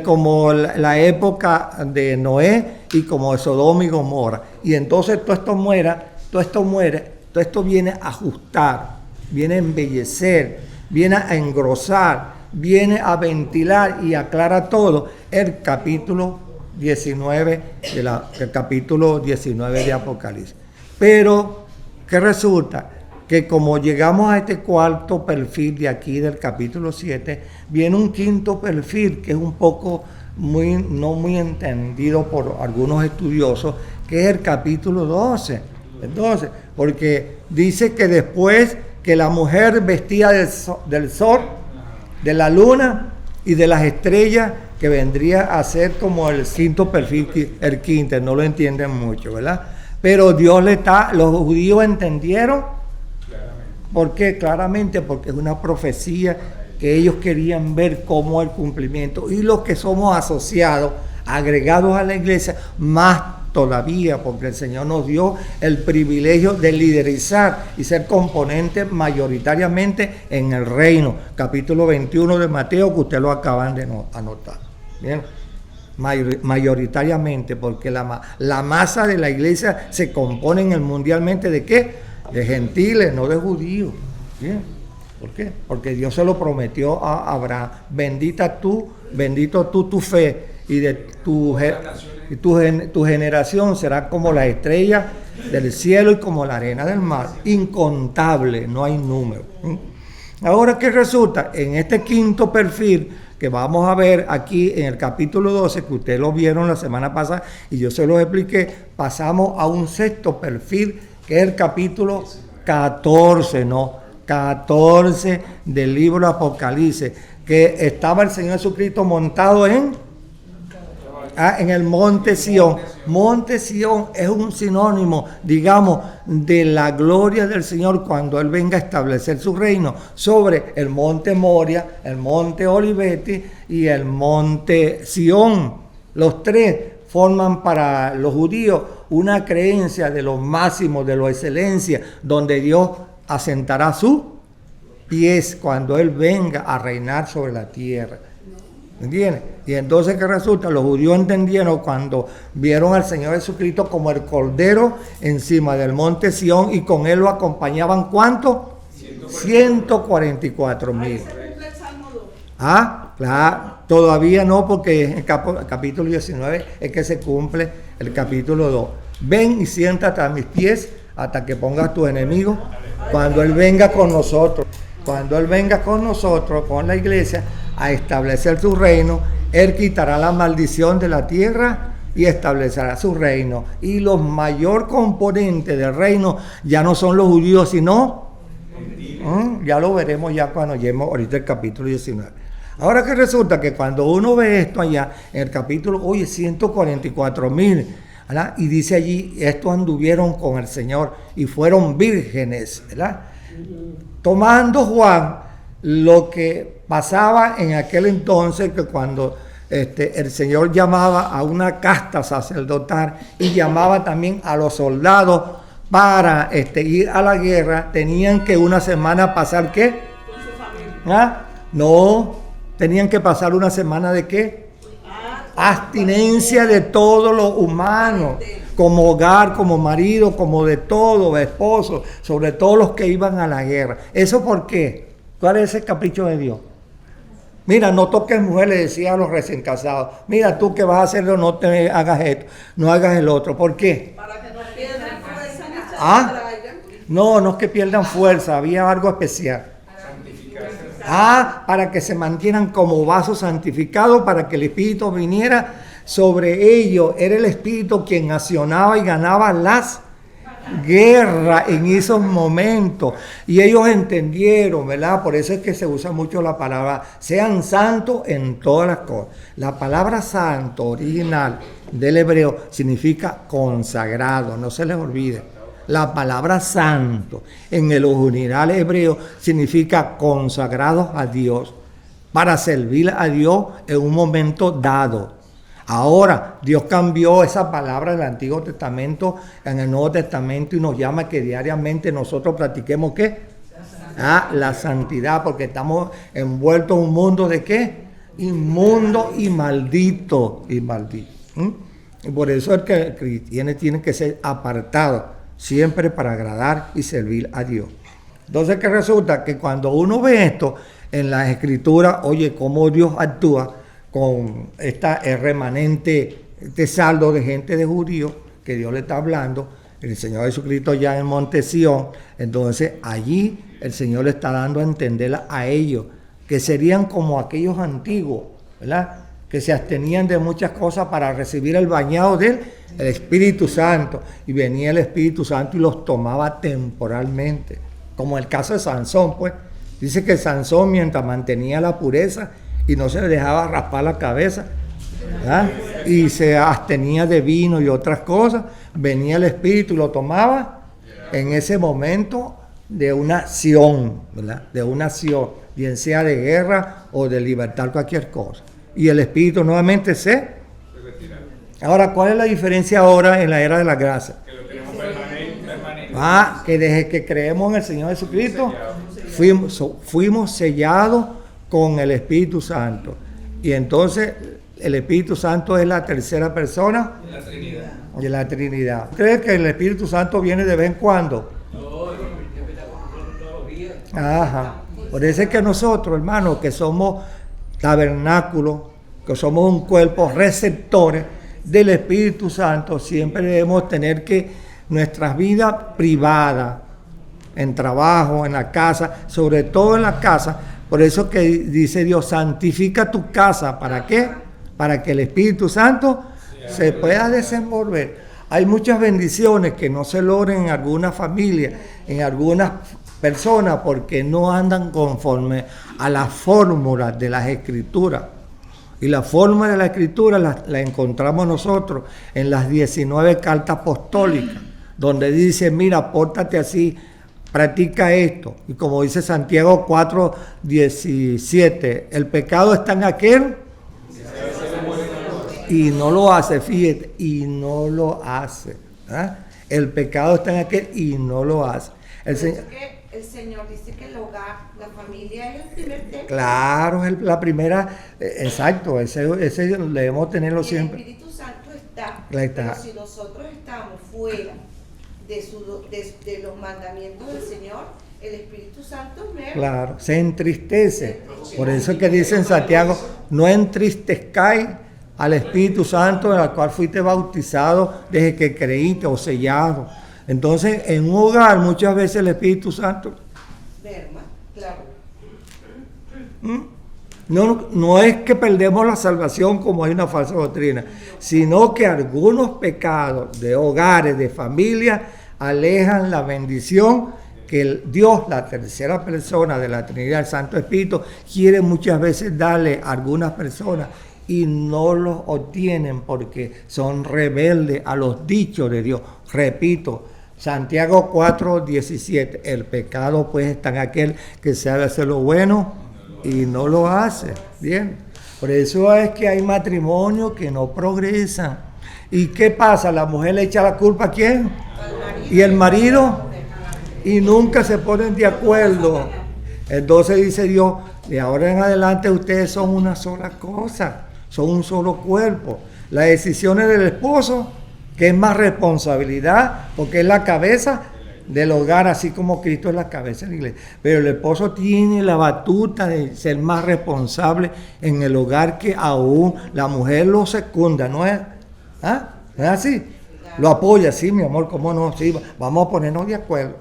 S2: como la época de Noé y como de Sodoma y Gomorra. Y entonces todo esto viene a ajustar, viene a embellecer, viene a engrosar, viene a ventilar y aclara todo el capítulo 19 de Apocalipsis. Pero, ¿qué resulta? Que como llegamos a este cuarto perfil de aquí del capítulo 7, viene un quinto perfil que es un poco no muy entendido por algunos estudiosos, que es el capítulo 12. Entonces, porque dice que después que la mujer vestía del sol, de la luna y de las estrellas, que vendría a ser como el quinto perfil, el quinto, no lo entienden mucho, ¿verdad? Pero Dios los judíos entendieron. ¿Por qué? Claramente porque es una profecía que ellos querían ver como el cumplimiento. Y los que somos asociados, agregados a la iglesia, más todavía, porque el Señor nos dio el privilegio de liderizar y ser componentes mayoritariamente en el reino. Capítulo 21 de Mateo, que ustedes lo acaban de anotar. Bien, mayoritariamente, porque la masa de la iglesia se compone mundialmente ¿de qué? De gentiles, no de judíos. Bien. ¿Por qué? Porque Dios se lo prometió a Abraham. Bendito tú tu fe, y de tu generación será como la estrella del cielo y como la arena del mar, incontable, no hay número. Ahora, ¿qué resulta? En este quinto perfil que vamos a ver aquí en el capítulo 12, que ustedes lo vieron la semana pasada y yo se los expliqué, pasamos a un sexto perfil, que es el capítulo 14, 14 del libro de Apocalipsis, que estaba el Señor Jesucristo montado en el monte Sión. Monte Sión es un sinónimo, digamos, de la gloria del Señor cuando Él venga a establecer su reino sobre el monte Moria, el monte Olivete y el monte Sión. Los tres forman para los judíos una creencia de lo máximo, de lo excelencia, donde Dios asentará sus pies cuando Él venga a reinar sobre la tierra. ¿Entiendes? Y entonces, ¿qué resulta? Los judíos entendieron cuando vieron al Señor Jesucristo como el Cordero encima del monte Sión, y con Él lo acompañaban, ¿cuánto? 144,000. Ah, claro, todavía no, porque en el capítulo 19 es que se cumple el capítulo 2. Ven y siéntate a mis pies hasta que pongas tus enemigos. Cuando Él venga con nosotros, con la iglesia, a establecer su reino, Él quitará la maldición de la tierra y establecerá su reino. Y los mayor componentes del reino ya no son los judíos, sino, ya lo veremos ya cuando lleguemos ahorita el capítulo 19. Ahora que resulta que cuando uno ve esto allá, en el capítulo, 144,000, ¿verdad? Y dice allí, estos anduvieron con el Señor y fueron vírgenes, ¿verdad? Tomando Juan lo que pasaba en aquel entonces, que cuando el Señor llamaba a una casta sacerdotal y llamaba también a los soldados para ir a la guerra, tenían que una semana pasar, ¿qué?
S4: Con su familia.
S2: ¿Ah? No, tenían que pasar una semana de ¿qué? Abstinencia de todo lo humano, como hogar, como marido, como de todo, esposo, sobre todo los que iban a la guerra. ¿Eso por qué? ¿Cuál es el capricho de Dios? Mira, no toques mujer, le decía a los recién casados. Mira, tú que vas a hacerlo, no te hagas esto, no hagas el otro. ¿Por qué?
S4: Para que no pierdan fuerza ni se
S2: ¿Ah?
S4: traigan.
S2: No es que pierdan fuerza, había algo especial. Para que se mantieran como vasos santificados, para que el Espíritu viniera sobre ellos. Era el Espíritu quien accionaba y ganaba las guerras en esos momentos. Y ellos entendieron, ¿verdad? Por eso es que se usa mucho la palabra, sean santos en todas las cosas. La palabra santo original del hebreo significa consagrado, no se les olvide. La palabra santo en el original hebreo significa consagrados a Dios, para servir a Dios en un momento dado. Ahora, Dios cambió esa palabra del Antiguo Testamento en el Nuevo Testamento y nos llama que diariamente nosotros practiquemos ¿qué? La santidad, porque estamos envueltos en un mundo de ¿qué? Inmundo y maldito. Y por eso es que el cristiano tiene que ser apartado siempre para agradar y servir a Dios. Entonces, ¿qué resulta? Que cuando uno ve esto en las Escrituras, oye, cómo Dios actúa con el remanente, este saldo de gente de judíos que Dios le está hablando, el Señor Jesucristo ya en el monte Sión. Entonces, allí el Señor le está dando a entender a ellos que serían como aquellos antiguos, ¿verdad? Que se abstenían de muchas cosas para recibir el bañado del Espíritu Santo, y venía el Espíritu Santo y los tomaba temporalmente, como el caso de Sansón. Pues dice que Sansón, mientras mantenía la pureza y no se le dejaba raspar la cabeza, ¿verdad? Y se abstenía de vino y otras cosas, venía el Espíritu y lo tomaba en ese momento de una acción, ¿verdad? De una acción, bien sea de guerra o de libertar cualquier cosa. Y el Espíritu nuevamente se... Ahora, ¿cuál es la diferencia ahora en la era de la gracia?
S6: Que lo tenemos permanente.
S2: Que desde que creemos en el Señor Jesucristo, fuimos sellados con el Espíritu Santo. Y entonces, el Espíritu Santo es la tercera persona de la Trinidad. ¿Crees que el Espíritu Santo viene de vez en cuando? Ajá. Por eso es que nosotros, hermanos, que somos tabernáculos, que somos un cuerpo receptores del Espíritu Santo, siempre debemos tener que nuestras vidas privadas, en trabajo, en la casa, sobre todo en la casa. Por eso que dice Dios, santifica tu casa. ¿Para qué? Para que el Espíritu Santo se pueda desenvolver. Hay muchas bendiciones que no se logran en algunas familias, en algunas personas, porque no andan conforme a las fórmulas de las Escrituras. Y la forma de la Escritura la encontramos nosotros en las 19 cartas apostólicas, donde dice, mira, pórtate así, practica esto. Y como dice Santiago 4:17, el pecado está en aquel y no lo hace, fíjate, y no lo hace. ¿verdad? El pecado está en aquel y no lo hace.
S5: Por eso que el Señor dice que el hogar, la familia es el primer templo.
S2: Claro, es la primera, exacto, ese debemos tenerlo siempre.
S5: El Espíritu Santo está,
S2: Está.
S5: pero si nosotros estamos fuera de los mandamientos del Señor, el Espíritu Santo es
S2: Claro, se entristece. Por eso es que dice en Santiago, no entristezcáis al Espíritu Santo en el cual fuiste bautizado desde que creíste o sellado. Entonces, en un hogar muchas veces el Espíritu Santo
S5: merma, claro.
S2: no es que perdemos la salvación como hay una falsa doctrina, sino que algunos pecados de hogares, de familia, alejan la bendición que el Dios, la tercera persona de la Trinidad, el Santo Espíritu, quiere muchas veces darle a algunas personas y no los obtienen porque son rebeldes a los dichos de Dios. Repito, Santiago 4:17, el pecado pues está en aquel que sabe hacer lo bueno y no lo hace. Bien, por eso es que hay matrimonios que no progresan. ¿Y qué pasa? La mujer le echa la culpa a quién? ¿Y el marido? Y nunca se ponen de acuerdo. Entonces dice Dios, de ahora en adelante ustedes son una sola cosa, son un solo cuerpo. Las decisiones del esposo, que es más responsabilidad, porque es la cabeza del hogar, así como Cristo es la cabeza de la iglesia. Pero el esposo tiene la batuta de ser más responsable en el hogar, que aún la mujer lo secunda, ¿no es? ¿Ah? ¿No es así? Lo apoya, sí, mi amor, ¿cómo no? Sí, vamos a ponernos de acuerdo,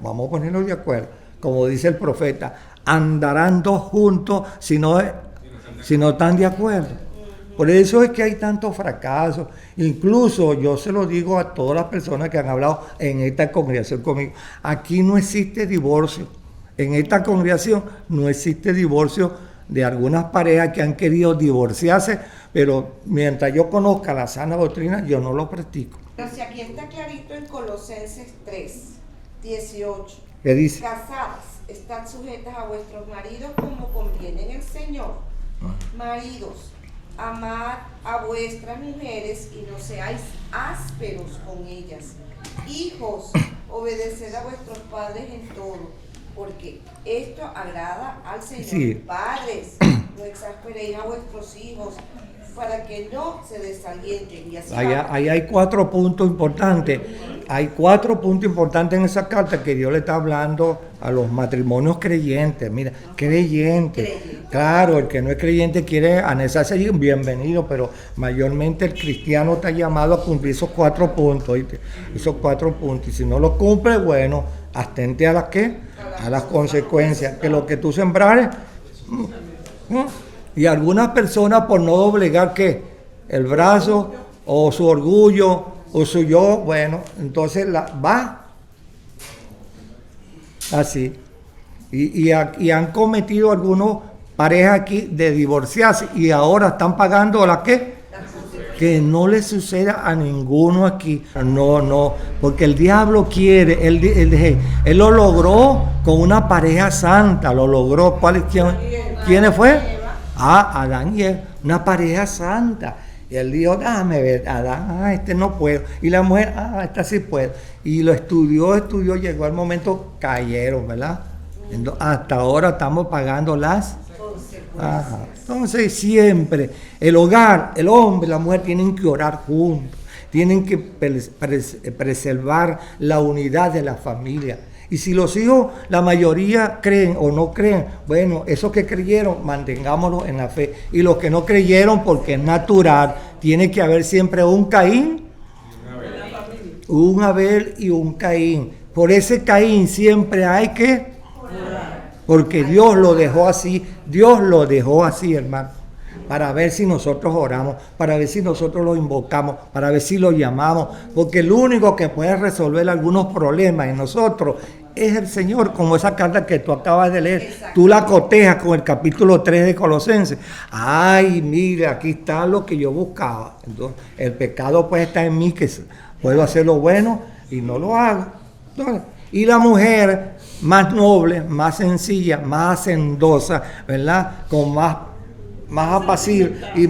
S2: Como dice el profeta, andarán dos juntos si no están de acuerdo. Por eso es que hay tantos fracasos. Incluso yo se lo digo a todas las personas que han hablado en esta congregación conmigo. Aquí no existe divorcio. En esta congregación no existe divorcio de algunas parejas que han querido divorciarse, pero mientras yo conozca la sana doctrina, yo no lo practico.
S5: Pero si aquí está clarito en Colosenses 3:18.
S2: ¿Qué dice?
S5: Casadas, estad sujetas a vuestros maridos como conviene en el Señor. Maridos, amad a vuestras mujeres y no seáis ásperos con ellas. Hijos, obedeced a vuestros padres en todo, porque esto agrada al Señor.
S2: Sí.
S5: Padres, no exasperéis a vuestros hijos, para que no se desalienten. Y así
S2: Ahí hay 4 puntos importantes. Hay 4 puntos importantes en esa carta que Dios le está hablando a los matrimonios creyentes. Mira, creyentes. Claro, el que no es creyente quiere anexarse allí, bienvenido, pero mayormente el cristiano está llamado a cumplir esos 4 puntos. ¿Viste? Esos 4 puntos. Y si no los cumple, bueno, atente a las ¿qué? A las consecuencias. Que lo que tú sembrares. Y algunas personas, por no doblegar ¿qué? El brazo o su orgullo o su yo, bueno, entonces va así. Y han cometido algunos parejas aquí de divorciarse y ahora están pagando la ¿qué? Que no le suceda a ninguno aquí. No, porque el diablo quiere, él lo logró con una pareja santa, lo logró. ¿Quiénes fue? Adán y Eva, una pareja santa. Y él dijo, déjame ver, Adán, este no puedo. Y la mujer, esta sí puede. Y lo estudió, llegó el momento, cayeron, ¿verdad? Entonces, hasta ahora estamos pagando las consecuencias. Entonces siempre, el hogar, el hombre y la mujer tienen que orar juntos, tienen que preservar la unidad de la familia. Y si los hijos, la mayoría creen o no creen, bueno, esos que creyeron, mantengámoslos en la fe. Y los que no creyeron, porque es natural, tiene que haber siempre un Caín, un Abel y un Caín. Por ese Caín siempre hay que orar. Porque Dios lo dejó así, hermano. Para ver si nosotros oramos, para ver si nosotros lo invocamos, para ver si lo llamamos. Porque el único que puede resolver algunos problemas en nosotros es el Señor, como esa carta que tú acabas de leer. Exacto. Tú la cotejas con el capítulo 3 de Colosenses. Ay, mira, aquí está lo que yo buscaba. Entonces, el pecado pues está en mí, que puedo hacer lo bueno y no lo hago. Entonces, y la mujer más noble, más sencilla, más hacendosa, ¿verdad? Con más apacible y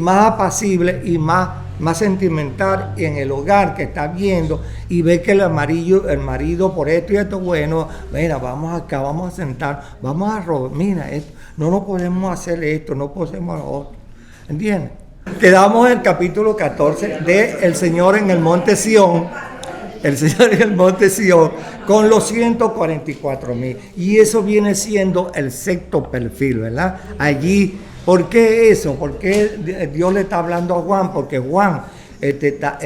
S2: más más sentimental en el hogar que está viendo y ve que el marido por esto y esto, bueno, mira, vamos acá, vamos a sentar, vamos a robar, mira, no podemos hacer esto, no podemos lo otro, ¿entiendes? Quedamos en el capítulo 14 de El Señor en el Monte Sión, el Señor en el Monte Sión, con los 144,000, y eso viene siendo el sexto perfil, ¿verdad? Allí, ¿por qué eso? ¿Por qué Dios le está hablando a Juan? Porque Juan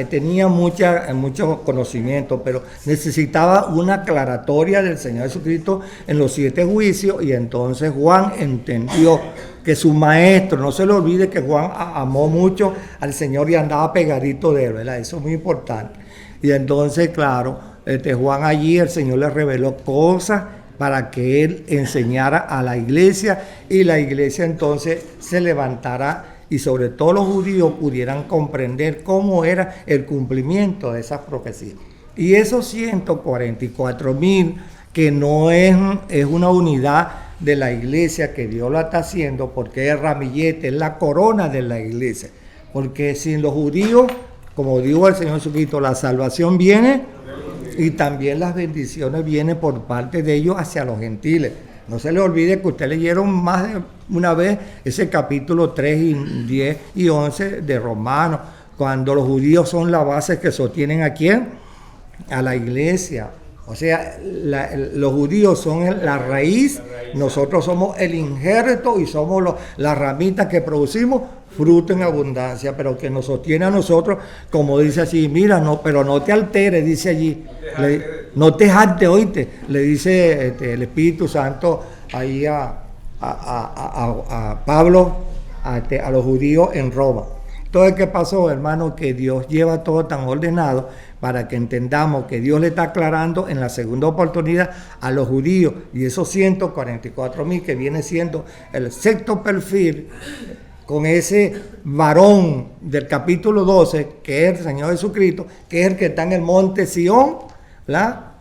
S2: tenía mucho conocimiento, pero necesitaba una aclaratoria del Señor Jesucristo en los 7 juicios, y entonces Juan entendió que su maestro, no se le olvide que Juan amó mucho al Señor y andaba pegadito de él, ¿verdad? Eso es muy importante. Y entonces, claro, Juan allí, el Señor le reveló cosas para que él enseñara a la iglesia, y la iglesia entonces se levantara y sobre todo los judíos pudieran comprender cómo era el cumplimiento de esas profecías. Y esos 144,000, que no es una unidad de la iglesia que Dios la está haciendo, porque es ramillete, es la corona de la iglesia. Porque sin los judíos, como dijo el Señor Jesucristo, la salvación viene y también las bendiciones vienen por parte de ellos hacia los gentiles. No se les olvide que ustedes leyeron más de una vez ese capítulo 3 y 10 y 11 de Romanos, cuando los judíos son la base que sostienen ¿a quién? A la iglesia. O sea, los judíos son la raíz, nosotros somos el injerto y somos las ramitas que producimos fruto en abundancia, pero que nos sostiene a nosotros, como dice así, mira, no, pero no te alteres, dice allí, no te jactes, oíste, le dice el Espíritu Santo ahí a Pablo, a los judíos en Roma. Entonces, ¿qué pasó, hermano? Que Dios lleva todo tan ordenado para que entendamos que Dios le está aclarando en la segunda oportunidad a los judíos, y esos 144,000 que viene siendo el sexto perfil, con ese varón del capítulo 12, que es el Señor Jesucristo, que es el que está en el monte Sión, ¿verdad?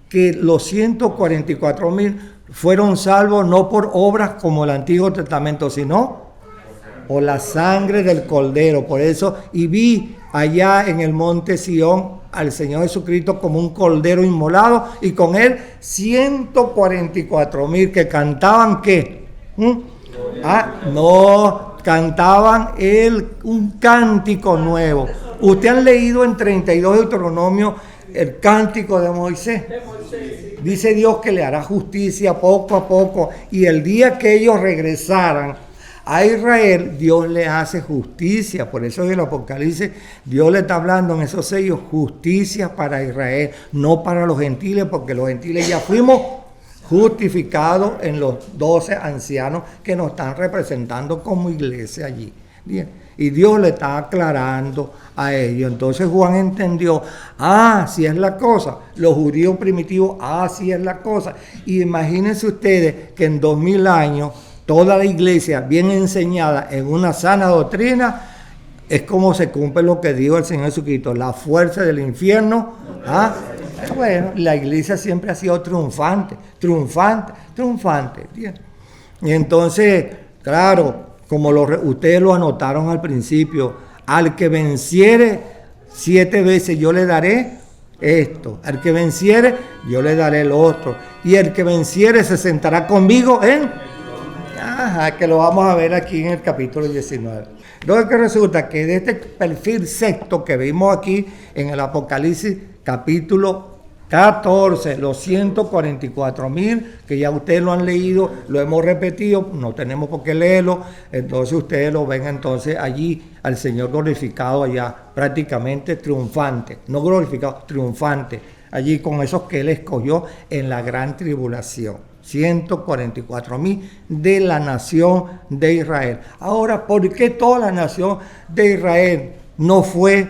S2: Que los 144,000 fueron salvos no por obras como el Antiguo Testamento, sino por la sangre del Cordero. Por eso, y vi allá en el monte Sión al Señor Jesucristo como un cordero inmolado, y con él 144,000 que cantaban ¿qué? No, cantaban un cántico nuevo. Ustedes han leído en 32 Deuteronomio el cántico de Moisés. Dice Dios que le hará justicia poco a poco, y el día que ellos regresaran a Israel, Dios le hace justicia. Por eso en el Apocalipsis Dios le está hablando en esos sellos, justicia para Israel, no para los gentiles, porque los gentiles ya fuimos justificados en los 12 ancianos que nos están representando como iglesia allí. Bien. Y Dios le está aclarando a ellos. Entonces Juan entendió, así es la cosa. Los judíos primitivos, así es la cosa. Y imagínense ustedes que en 2000 años toda la iglesia bien enseñada en una sana doctrina, es como se cumple lo que dijo el Señor Jesucristo, la fuerza del infierno. Bueno, la iglesia siempre ha sido triunfante. ¿Entiendes? Y entonces, claro, como ustedes lo anotaron al principio, al que venciere 7 veces yo le daré esto, al que venciere yo le daré el otro, y el que venciere se sentará conmigo en... que lo vamos a ver aquí en el capítulo 19. Entonces, que resulta que de este perfil sexto que vimos aquí en el Apocalipsis capítulo 14, los 144,000, que ya ustedes lo han leído, lo hemos repetido, no tenemos por qué leerlo, entonces ustedes lo ven entonces allí al Señor glorificado allá, prácticamente triunfante, no glorificado, triunfante, allí con esos que Él escogió en la gran tribulación. 144,000 de la nación de Israel. Ahora, ¿por qué toda la nación de Israel no fue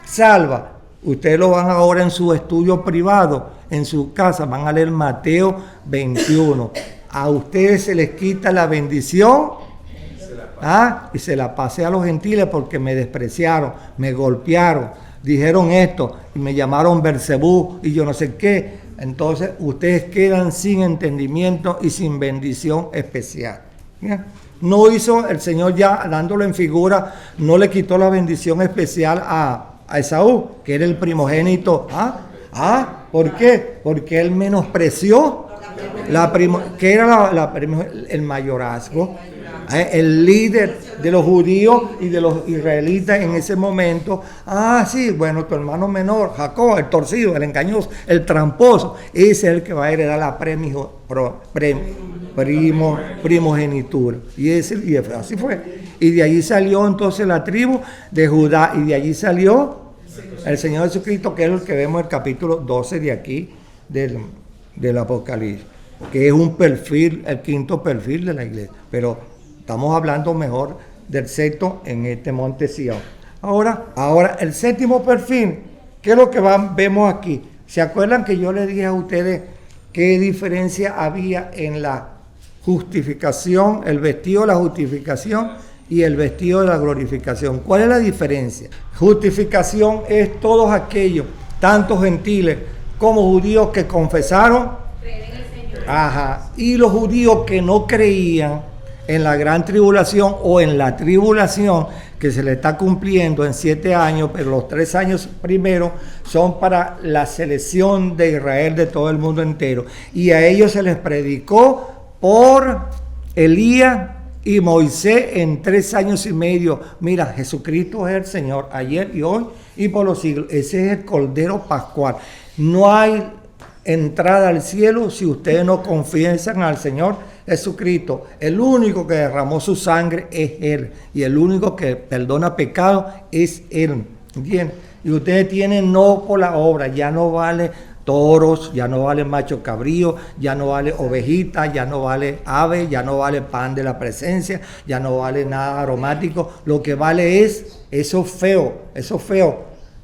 S2: salva? Ustedes lo van ahora en su estudio privado, en su casa, van a leer Mateo 21. A ustedes se les quita la bendición y se la pasé a los gentiles porque me despreciaron, me golpearon, dijeron esto y me llamaron Beelzebú y yo no sé qué. Entonces ustedes quedan sin entendimiento y sin bendición especial. ¿Bien? No hizo el Señor ya dándolo en figura, no le quitó la bendición especial a Esaú, que era el primogénito. ¿Por qué? Porque él menospreció que era el mayorazgo, el líder de los judíos y de los israelitas en ese momento. Sí, bueno, tu hermano menor, Jacob, el torcido, el engañoso, el tramposo, ese es el que va a heredar la primogenitura. Y así fue. Y de allí salió entonces la tribu de Judá, y de allí salió el Señor Jesucristo, que es el que vemos en el capítulo 12 de aquí del Apocalipsis, que es un perfil, el quinto perfil de la iglesia. Pero estamos hablando mejor del sexto en este monte Sión. Ahora el séptimo perfil, ¿qué es lo que vemos aquí? ¿Se acuerdan que yo les dije a ustedes qué diferencia había en la justificación, el vestido de la justificación y el vestido de la glorificación? ¿Cuál es la diferencia? Justificación es todos aquellos, tanto gentiles como judíos, que confesaron, y los judíos que no creían en la gran tribulación o en la tribulación que se le está cumpliendo en 7 años, pero los 3 años primeros son para la selección de Israel de todo el mundo entero. Y a ellos se les predicó por Elías y Moisés en 3 años y medio. Mira, Jesucristo es el Señor ayer y hoy y por los siglos. Ese es el Cordero Pascual. No hay entrada al cielo si ustedes no confiesan al Señor Jesucristo. El único que derramó su sangre es Él, y el único que perdona pecado es Él. ¿Entienden? Y ustedes tienen no por la obra, ya no vale toros, ya no vale macho cabrío, ya no vale ovejita, ya no vale ave, ya no vale pan de la presencia, ya no vale nada aromático. Lo que vale es eso feo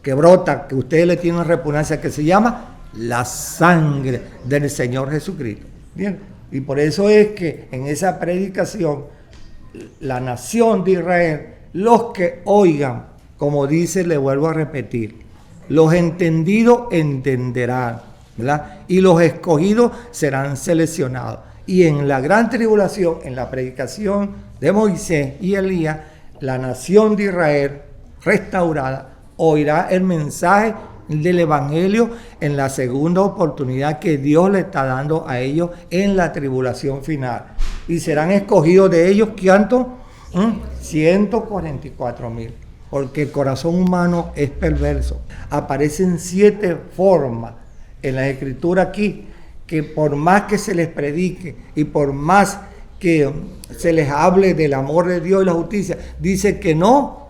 S2: que brota, que ustedes le tienen repugnancia, que se llama la sangre del Señor Jesucristo. Bien, y por eso es que en esa predicación, la nación de Israel, los que oigan, como dice, le vuelvo a repetir, los entendidos entenderán, ¿verdad? Y los escogidos serán seleccionados. Y en la gran tribulación, en la predicación de Moisés y Elías, la nación de Israel restaurada oirá el mensaje del Evangelio en la segunda oportunidad que Dios le está dando a ellos en la tribulación final. Y serán escogidos de ellos, ¿cuánto? 144,000. Porque el corazón humano es perverso. Aparecen 7 formas en la Escritura aquí, que por más que se les predique y por más que se les hable del amor de Dios y la justicia, dice que no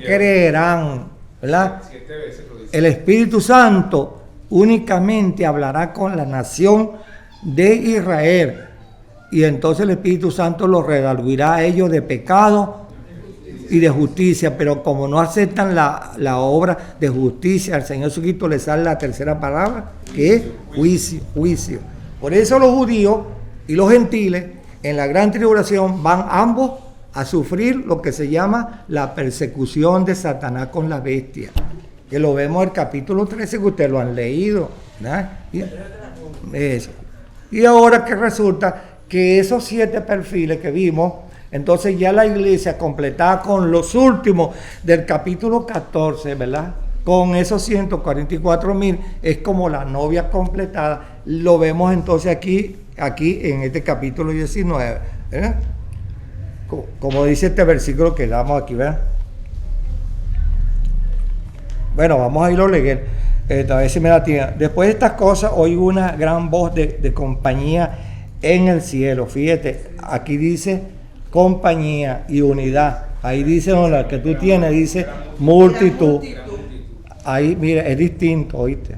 S2: creerán, ¿verdad?
S6: 7 veces lo dice.
S2: El Espíritu Santo únicamente hablará con la nación de Israel, y entonces el Espíritu Santo los redarguirá a ellos de pecado y de justicia. Pero como no aceptan la obra de justicia, al Señor Jesucristo le sale la tercera palabra, que es juicio. Por eso los judíos y los gentiles en la gran tribulación van ambos a sufrir lo que se llama la persecución de Satanás con la bestia, que lo vemos en el capítulo 13, que ustedes lo han leído, ¿verdad? Y ahora que resulta que esos 7 perfiles que vimos, entonces ya la iglesia completada con los últimos del capítulo 14, ¿verdad? Con esos 144,000, es como la novia completada. Lo vemos entonces aquí en este capítulo 19, ¿verdad? Como dice este versículo que damos aquí, ¿verdad? Bueno, vamos a irlo a leer, a ver si me da tiempo. Después de estas cosas, oigo una gran voz de compañía en el cielo. Fíjate, aquí dice compañía y unidad. Ahí dice, no, la que tú tienes, dice multitud. Ahí, mira, es distinto, ¿oíste?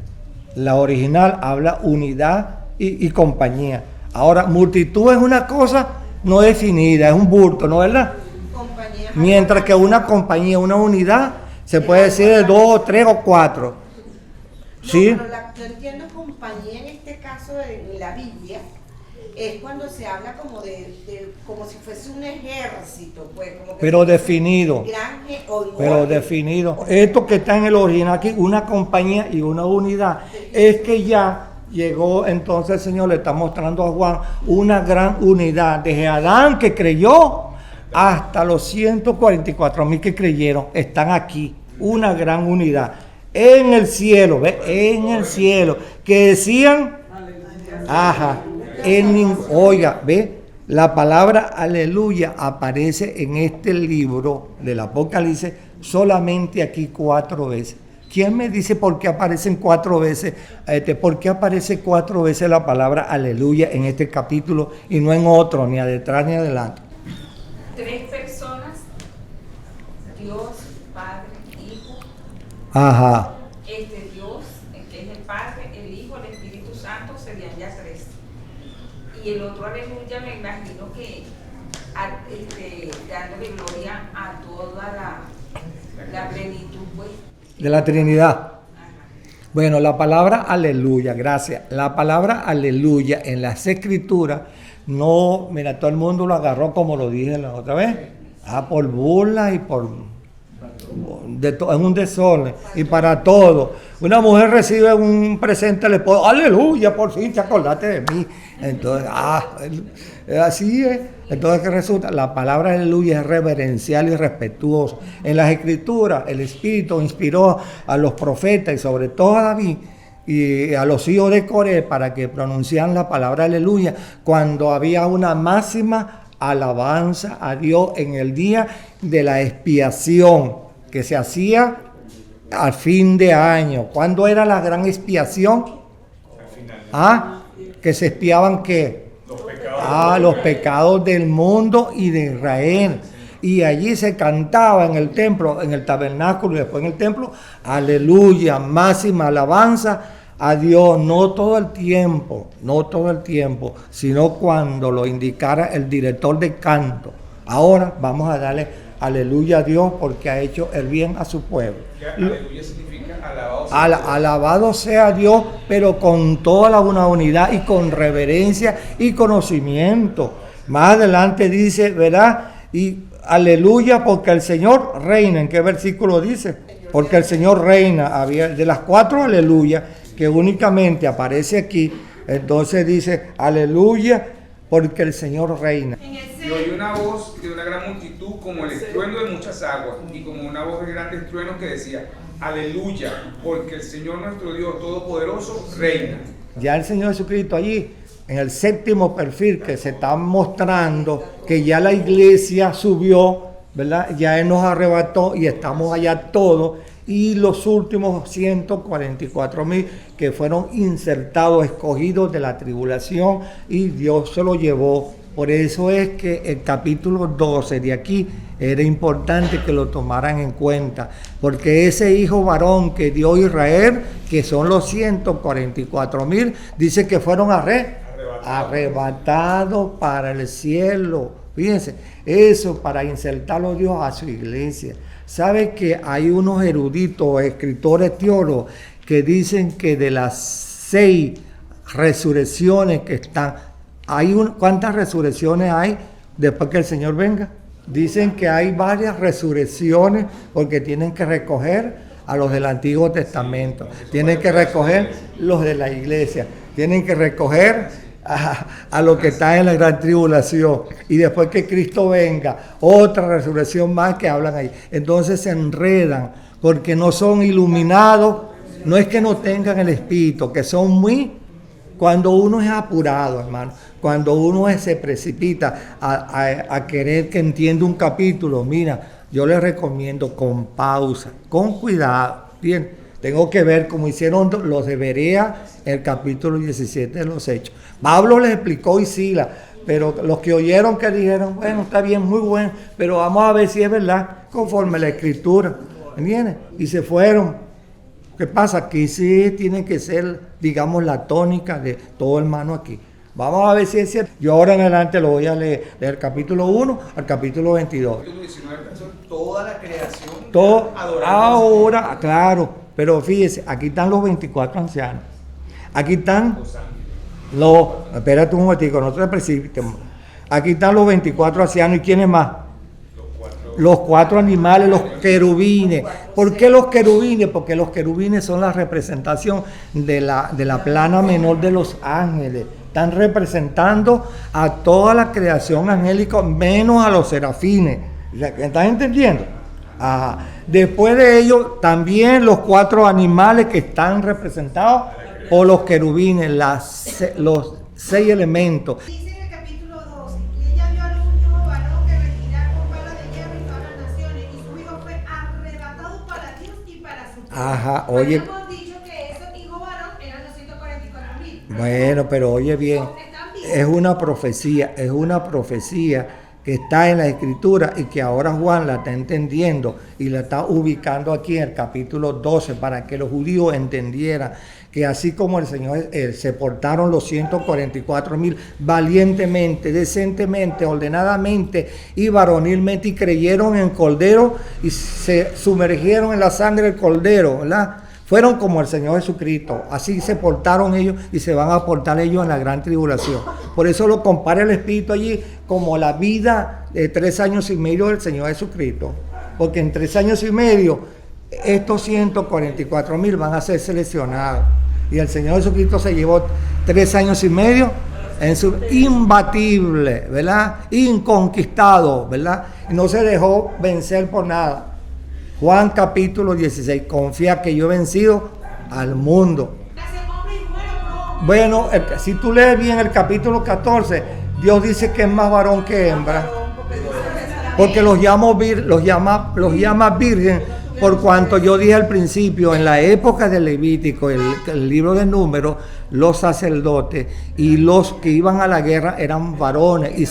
S2: La original habla unidad y compañía. Ahora, multitud es una cosa no definida, es un bulto, ¿no es verdad? Mientras que una compañía, una unidad, se puede decir de 2, 3 o 4. ¿Sí?
S5: Pero yo entiendo compañía en este caso en la Biblia, es cuando se habla como como si fuese un ejército, pues, como que
S2: pero definido. Pero definido. Esto que está en el original aquí, una compañía y una unidad, es que ya llegó entonces el Señor, le está mostrando a Juan una gran unidad, desde Adán que creyó hasta los 144,000 que creyeron, están aquí, una gran unidad. En el cielo, ¿ves? En el cielo, que decían, oiga, ¿ve? La palabra aleluya aparece en este libro del Apocalipsis solamente aquí 4 veces. ¿Quién me dice por qué aparecen 4 veces? ¿Por qué aparece 4 veces la palabra aleluya en este capítulo y no en otro, ni atrás ni adelante?
S4: 3 personas, Dios, Padre, Hijo.
S2: Ajá.
S4: Dios, que es el Padre, el Hijo, el Espíritu Santo, serían ya 3. Y el otro aleluya me imagino que dándole gloria a toda la plenitud, pues.
S2: De la Trinidad. Bueno, la palabra aleluya, gracias. La palabra aleluya en las Escrituras, no, mira, todo el mundo lo agarró como lo dije la otra vez, por burla y por es un desorden y para todo. Una mujer recibe un presente, le pone aleluya, por fin te acordaste de mí. Entonces, así es. Entonces, ¿qué resulta? La palabra aleluya es reverencial y respetuoso. En las Escrituras, el Espíritu inspiró a los profetas y sobre todo a David y a los hijos de Coré para que pronunciaran la palabra aleluya cuando había una máxima alabanza a Dios en el día de la expiación que se hacía al fin de año. ¿Cuándo era la gran expiación? Que se expiaban ¿qué? Los pecados del mundo y de Israel. Y allí se cantaba en el templo, en el tabernáculo y después en el templo, aleluya, máxima alabanza a Dios, no todo el tiempo, sino cuando lo indicara el director de canto. Ahora vamos a darle aleluya a Dios porque ha hecho el bien a su pueblo.
S6: Aleluya significa alabado sea Dios.
S2: Alabado sea Dios, pero con toda la unidad y con reverencia y conocimiento. Más adelante dice, ¿verdad? Y aleluya porque el Señor reina. ¿En qué versículo dice? Porque el Señor reina. Había de las 4 aleluya que únicamente aparece aquí, entonces dice aleluya porque el Señor reina.
S6: Y oí una voz de una gran multitud como el estruendo de muchas aguas y como una voz de grandes truenos que decía aleluya porque el Señor nuestro Dios Todopoderoso reina.
S2: Ya el Señor Jesucristo allí en el 7º perfil que se está mostrando que ya la iglesia subió, ¿verdad? Ya Él nos arrebató y estamos allá todos. Y los últimos 144,000 que fueron insertados, escogidos de la tribulación, y Dios se lo llevó. Por eso es que el capítulo 12 de aquí era importante que lo tomaran en cuenta, porque ese hijo varón que dio Israel, que son los 144,000, dice que fueron arrebatados para el cielo. Fíjense, eso para insertarlo Dios a su iglesia. ¿Sabe que hay unos eruditos, escritores teólogos, que dicen que de las 6 resurrecciones que están, ¿cuántas resurrecciones hay después que el Señor venga? Dicen que hay varias resurrecciones porque tienen que recoger a los del Antiguo Testamento, tienen que recoger los de la iglesia, tienen que recoger a los que están en la gran tribulación, y después que Cristo venga, otra resurrección más que hablan ahí. Entonces se enredan porque no son iluminados, no es que no tengan el Espíritu, que son cuando uno es apurado, hermano, cuando uno se precipita a querer que entienda un capítulo, mira, yo les recomiendo con pausa, con cuidado, bien. Tengo que ver como hicieron los de Berea en el capítulo 17 de los Hechos. Pablo les explicó y Sila, pero los que oyeron que dijeron, bueno, está bien, muy bueno, pero vamos a ver si es verdad, conforme la Escritura, ¿entiendes? Y se fueron. ¿Qué pasa? Aquí sí tiene que ser, digamos, la tónica de todo hermano aquí. Vamos a ver si es cierto. Yo ahora en adelante lo voy a leer del capítulo 1 al capítulo 22.
S3: Toda la creación.
S2: Todo, ahora, claro. Pero fíjese, aquí están los 24 ancianos. Aquí están espérate un momentico, no te precipitemos. Aquí están los 24 ancianos. ¿Y quiénes más? Los 4 animales, los querubines. ¿Por qué los querubines? Porque los querubines son la representación de la plana menor de los ángeles. Están representando a toda la creación angélica, menos a los serafines. ¿Estás entendiendo? Ajá. Después de ello, también los 4 animales que están representados por los querubines, los 6 elementos.
S7: Dice en el capítulo 12, y ella dio a luz un hijo varón que regirá con vara de hierro y todas las naciones, y su hijo fue arrebatado para Dios y para su pueblo.
S2: Ajá, oye.
S7: Habíamos dicho que esos hijos varón eran los 144.000.
S2: Bueno, pero oye bien, es una profecía que está en la Escritura y que ahora Juan la está entendiendo y la está ubicando aquí en el capítulo 12 para que los judíos entendieran que así como el Señor se portaron los 144.000 valientemente, decentemente, ordenadamente y varonilmente y creyeron en Cordero y se sumergieron en la sangre del Cordero, ¿verdad? Fueron como el Señor Jesucristo, así se portaron ellos y se van a portar ellos en la gran tribulación. Por eso lo compara el Espíritu allí como la vida de 3 años y medio del Señor Jesucristo. Porque en 3 años y medio estos 144.000 van a ser seleccionados. Y el Señor Jesucristo se llevó 3 años y medio en su imbatible, ¿verdad? Inconquistado, ¿verdad? Y no se dejó vencer por nada. Juan capítulo 16, confía que yo he vencido al mundo. Bueno, si tú lees bien el capítulo 14, Dios dice que es más varón que hembra. Porque los llama virgen, por cuanto yo dije al principio, en la época del Levítico, el libro de Números, los sacerdotes y los que iban a la guerra eran varones y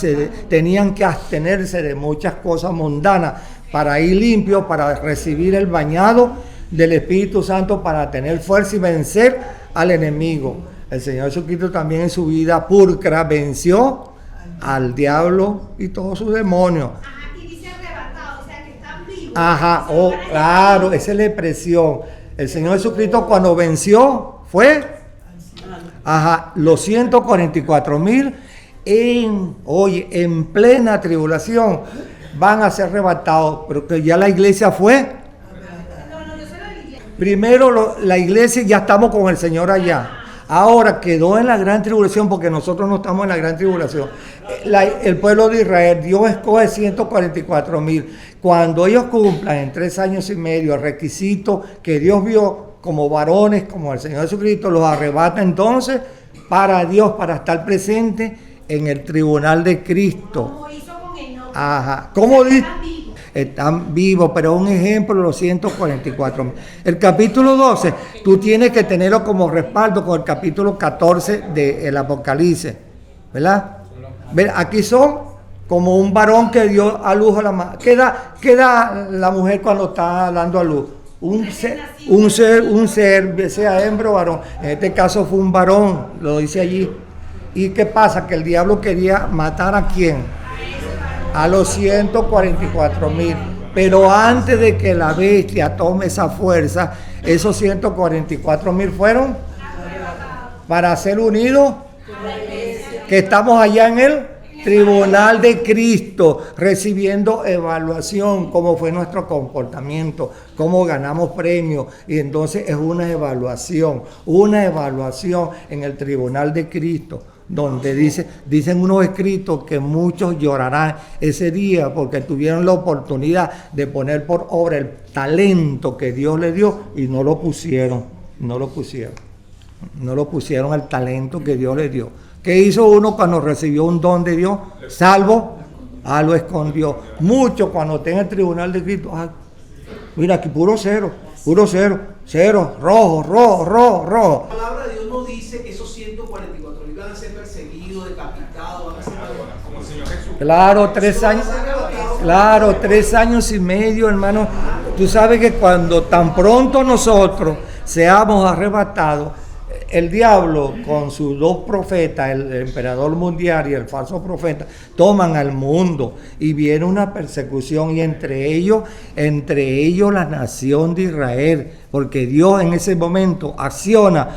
S2: tenían que abstenerse de muchas cosas mundanas para ir limpios, para recibir el bañado del Espíritu Santo, para tener fuerza y vencer al enemigo. El Señor Jesucristo también en su vida pulcra venció al diablo y todos sus demonios.
S7: Ajá, y dice arrebatado, o sea que están vivos.
S2: Ajá, oh, claro, esa es la expresión. El Señor Jesucristo cuando venció fue, los 144.000 en plena tribulación van a ser arrebatados, pero que ya la iglesia fue. Primero la iglesia ya estamos con el Señor allá. Ahora quedó en la gran tribulación porque nosotros no estamos en la gran tribulación. El pueblo de Israel, Dios escoge 144.000. Cuando ellos cumplan en 3 años y medio el requisito que Dios vio como varones, como el Señor Jesucristo, los arrebata entonces para Dios, para estar presente en el tribunal de Cristo.
S7: Como hizo con Enoch.
S2: Ajá, ¿cómo dice? Están vivos, pero un ejemplo de los 144.000. El capítulo 12, tú tienes que tenerlo como respaldo con el capítulo 14 del Apocalipsis, ¿verdad? Aquí son como un varón que dio a luz a la madre. ¿Qué da la mujer cuando está dando a luz? Un ser, sea hembra o varón. En este caso fue un varón, lo dice allí. ¿Y qué pasa? Que el diablo quería matar ¿a quién? A los 144.000. Pero antes de que la bestia tome esa fuerza, esos 144.000 fueron para ser unidos, que estamos allá en el tribunal de Cristo, recibiendo evaluación, cómo fue nuestro comportamiento, cómo ganamos premios. Y entonces es una evaluación en el tribunal de Cristo, donde dicen unos escritos que muchos llorarán ese día porque tuvieron la oportunidad de poner por obra el talento que Dios le dio y no lo pusieron el talento que Dios le dio. ¿Qué hizo uno cuando recibió un don de Dios? Salvo, lo escondió. Muchos cuando estén en el tribunal de Cristo, mira aquí puro cero, rojo.
S8: La palabra de Dios no dice que esos 144.000 van a ser perseguidos, decapitados, van a ser
S6: como el Señor Jesús.
S2: Claro, 3 años. Claro, 3 años y medio, hermano. Tú sabes que cuando tan pronto nosotros seamos arrebatados, el diablo con sus 2 profetas, el emperador mundial y el falso profeta, toman al mundo y viene una persecución y entre ellos la nación de Israel, porque Dios en ese momento acciona,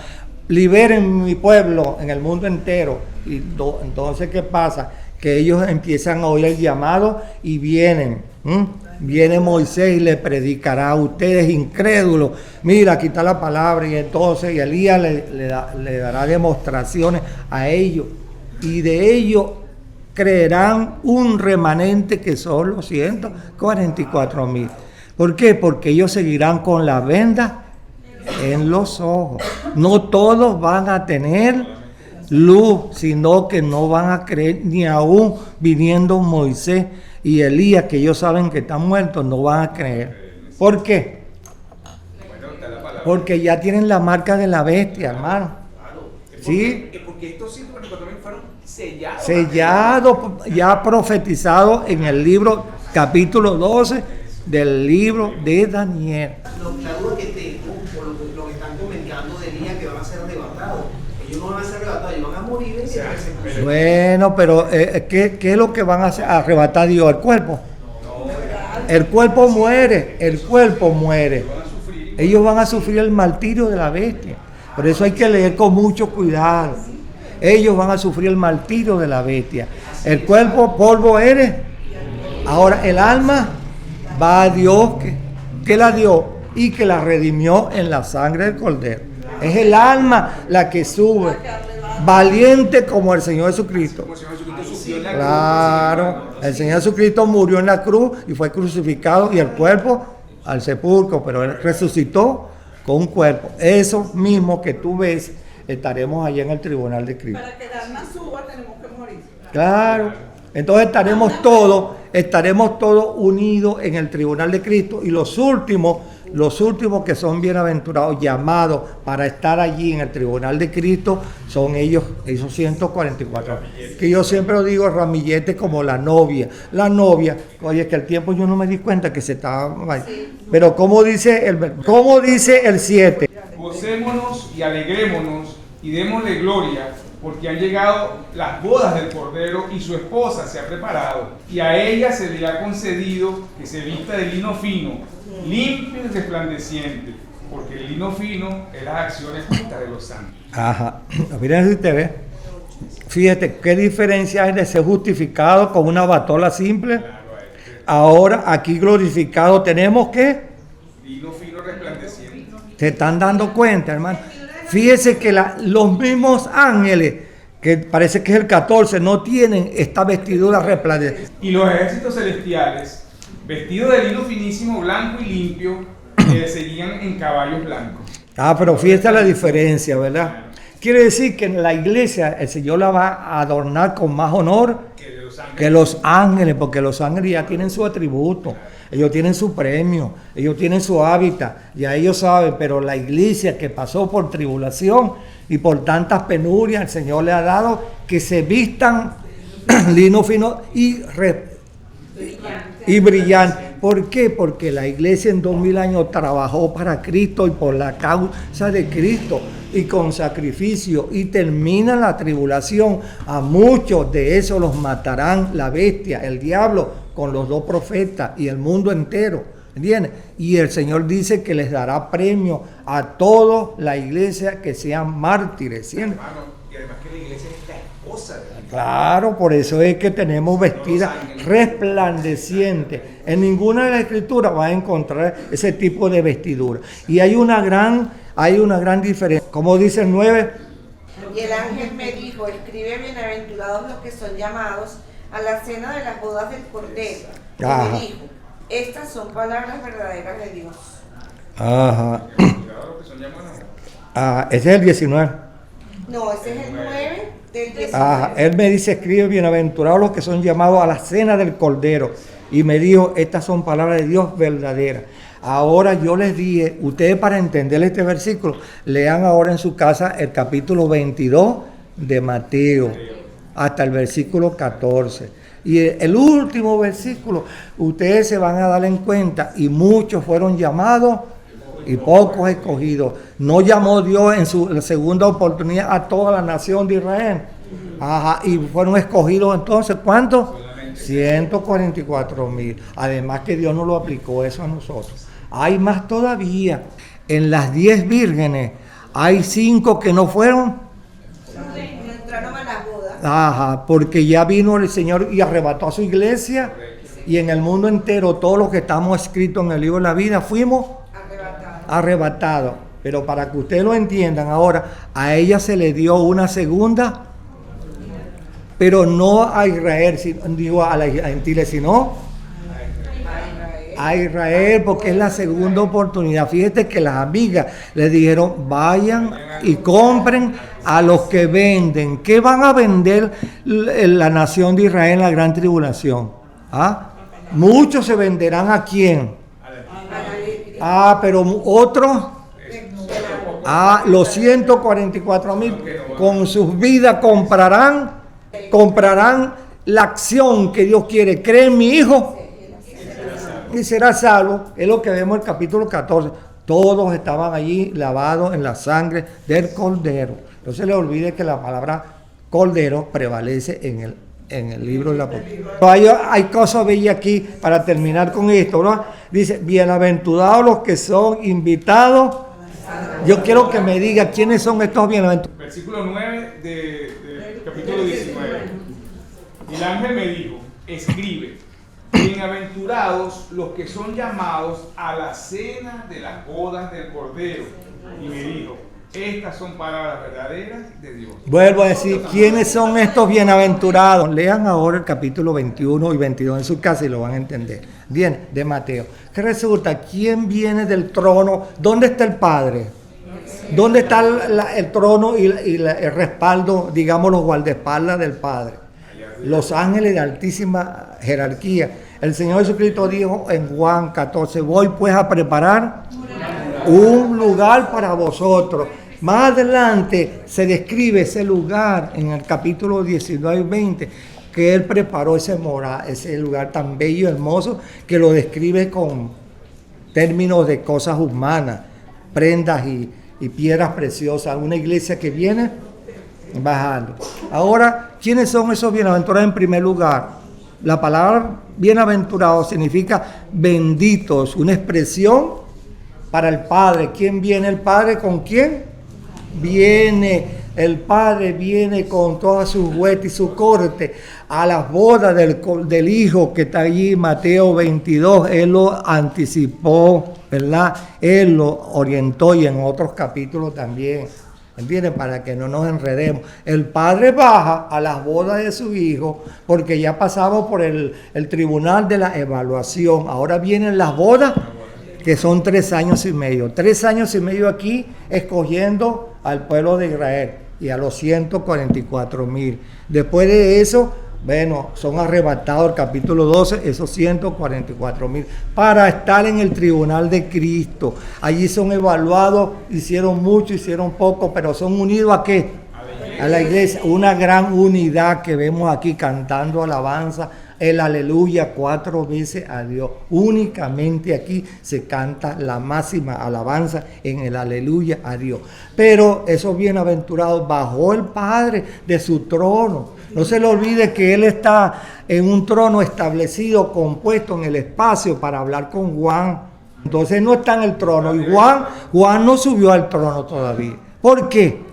S2: liberen mi pueblo en el mundo entero. Y entonces, ¿qué pasa? que ellos empiezan a oír el llamado y vienen. Viene Moisés y le predicará a ustedes incrédulos. Mira, aquí está la palabra. Y entonces Elías le dará demostraciones a ellos. Y de ellos creerán un remanente que son los 144,000. ¿Por qué? Porque ellos seguirán con la venda en los ojos. No todos van a tener luz, sino que no van a creer, ni aún viniendo Moisés y Elías, que ellos saben que están muertos, no van a creer. ¿Por qué? Porque ya tienen la marca de la bestia, hermano. ¿Sí?
S8: Porque estos 144,000 fueron sellados.
S2: Sellados, ya profetizados en el libro, capítulo 12 del libro de Daniel.
S8: La duda que tengo, por lo que están comentando de Elías, que van a ser arrebatados. Ellos no van a ser arrebatados, ellos van a morir en ese proceso.
S2: Bueno, pero ¿qué es lo que van a hacer? ¿Arrebatar Dios? ¿El cuerpo? El cuerpo muere, el cuerpo muere. Ellos van a sufrir el martirio de la bestia. Por eso hay que leer con mucho cuidado. Ellos van a sufrir el martirio de la bestia. El cuerpo, polvo eres. Ahora el alma va a Dios que la dio y que la redimió en la sangre del Cordero. Es el alma la que sube, valiente como el Señor Jesucristo. Claro, el Señor Jesucristo murió en la cruz y fue crucificado, y el cuerpo al sepulcro, pero Él resucitó con un cuerpo. Eso mismo que tú ves, estaremos allá en el tribunal de Cristo.
S7: Para que el alma suba tenemos que morir.
S2: Claro, entonces estaremos todos unidos en el tribunal de Cristo, y los últimos que son bienaventurados, llamados para estar allí en el tribunal de Cristo, son esos 144. Que yo siempre lo digo, ramillete como la novia. La novia, oye, que el tiempo yo no me di cuenta que se estaba... Pero ¿cómo dice el 7?
S6: Gocémonos y alegrémonos y démosle gloria, porque han llegado las bodas del Cordero y su esposa se ha preparado, y a ella se le ha concedido que se vista de lino fino, limpio y resplandeciente, porque el lino fino es las acciones justas de los santos.
S2: Ajá, miren si usted ve. Fíjate qué diferencia hay de ser justificado con una batola simple. Ahora aquí glorificado tenemos que
S6: Lino fino resplandeciente.
S2: ¿Se están dando cuenta, hermano? Fíjese que los mismos ángeles, que parece que es el 14, no tienen esta vestidura resplandeciente.
S6: Y los ejércitos celestiales, vestidos de lino finísimo, blanco y limpio, seguían en caballos blancos.
S2: Pero fíjate la diferencia, ¿verdad? Quiere decir que en la iglesia el Señor la va a adornar con más honor que los ángeles, porque los ángeles ya tienen su atributo, ellos tienen su premio, ellos tienen su hábitat, ya ellos saben, pero la iglesia que pasó por tribulación y por tantas penurias, el Señor le ha dado que se vistan lino fino y brillante. ¿Por qué? Porque la iglesia en 2000 años trabajó para Cristo y por la causa de Cristo y con sacrificio, y termina la tribulación. A muchos de esos los matarán la bestia, el diablo, con los 2 profetas y el mundo entero. ¿Entiendes? Y el Señor dice que les dará premio a toda la iglesia que sean mártires. ¿Entiendes?
S8: Y además que la iglesia es la esposa de la iglesia.
S2: Claro, por eso es que tenemos vestidas resplandecientes. En ninguna de las escrituras vas a encontrar ese tipo de vestidura. Y hay una gran diferencia. Como dice el 9.
S5: Y el ángel me dijo, escribe: bienaventurados los que son llamados a la cena de las bodas del Cordero. Y me dijo, estas son palabras verdaderas de Dios.
S2: Ajá. Ese es el 19.
S5: No, ese es el 9 del 19.
S2: Él me dice, escribe: bienaventurados los que son llamados a la cena del Cordero. Y me dijo, estas son palabras de Dios verdaderas. Ahora yo les dije, ustedes, para entender este versículo, lean ahora en su casa el capítulo 22 de Mateo, hasta el versículo 14. Y el último versículo, ustedes se van a dar en cuenta, y muchos fueron llamados y pocos escogidos. No llamó Dios en su segunda oportunidad a toda la nación de Israel. Y fueron escogidos entonces, ¿cuántos? 144,000. Además que Dios no lo aplicó eso a nosotros. Hay más todavía. En las 10 vírgenes hay 5 que no fueron.
S5: No entraron a las bodas.
S2: Ajá, porque ya vino el Señor y arrebató a su iglesia, y en el mundo entero todos los que estamos escritos en el libro de la vida fuimos arrebatados. Pero para que ustedes lo entiendan ahora, a ella se le dio una segunda, pero no a Israel, digo a los gentiles, sino a Israel, porque es la segunda oportunidad. Fíjate que las amigas le dijeron, vayan y compren a los que venden. ¿Qué van a vender la nación de Israel en la gran tribulación? ¿Ah? Muchos se venderán ¿a quién? Pero otros, los 144,000 con sus vidas comprarán la acción que Dios quiere. ¿Cree en mi hijo? Y será salvo. Es lo que vemos en el capítulo 14. Todos estaban allí lavados en la sangre del Cordero. No se le olvide que la palabra Cordero prevalece en el libro de la Apocalipsis. Hay cosas bellas aquí para terminar con esto, ¿no? Dice, bienaventurados los que son invitados. Yo quiero que me diga quiénes son estos bienaventurados.
S6: Versículo 9 del capítulo 19. El ángel me dijo, escribe, bienaventurados los que son llamados a la cena de las bodas del Cordero. Y me dijo, estas son palabras verdaderas de Dios.
S2: Vuelvo a decir, ¿quiénes son estos bienaventurados? Lean ahora el capítulo 21 y 22 en su casa y lo van a entender. Bien, de Mateo. ¿Qué resulta? ¿Quién viene del trono? ¿Dónde está el Padre? ¿Dónde está el trono y el respaldo, digamos, los guardaespaldas del Padre? Los ángeles de altísima jerarquía. El Señor Jesucristo dijo en Juan 14, voy pues a preparar un lugar para vosotros. Más adelante se describe ese lugar en el capítulo 19 y 20, que Él preparó ese lugar tan bello y hermoso, que lo describe con términos de cosas humanas, prendas y piedras preciosas. Una iglesia que viene bajando. Ahora, ¿quiénes son esos bienaventurados? En primer lugar, la palabra bienaventurado significa benditos, una expresión para el Padre. ¿Quién viene el Padre? ¿Con quién? Viene el Padre, viene con toda su hueste y su corte a las bodas del Hijo que está allí, Mateo 22. Él lo anticipó, ¿verdad? Él lo orientó, y en otros capítulos también. ¿Entienden? Para que no nos enredemos. El Padre baja a las bodas de su Hijo porque ya pasamos por el tribunal de la evaluación. Ahora vienen las bodas, que son 3 años y medio. 3 años y medio aquí escogiendo al pueblo de Israel y a los 144,000. Después de eso, bueno, son arrebatados, el capítulo 12, esos 144,000, para estar en el tribunal de Cristo. Allí son evaluados, hicieron mucho, hicieron poco, pero son unidos ¿a qué? A la iglesia. Una gran unidad que vemos aquí cantando alabanza, el aleluya 4 veces a Dios. Únicamente aquí se canta la máxima alabanza en el aleluya a Dios. Pero esos bienaventurados, bajó el Padre de su trono. No se le olvide que Él está en un trono establecido, compuesto en el espacio para hablar con Juan. Entonces no está en el trono. Y Juan no subió al trono todavía. ¿Por qué?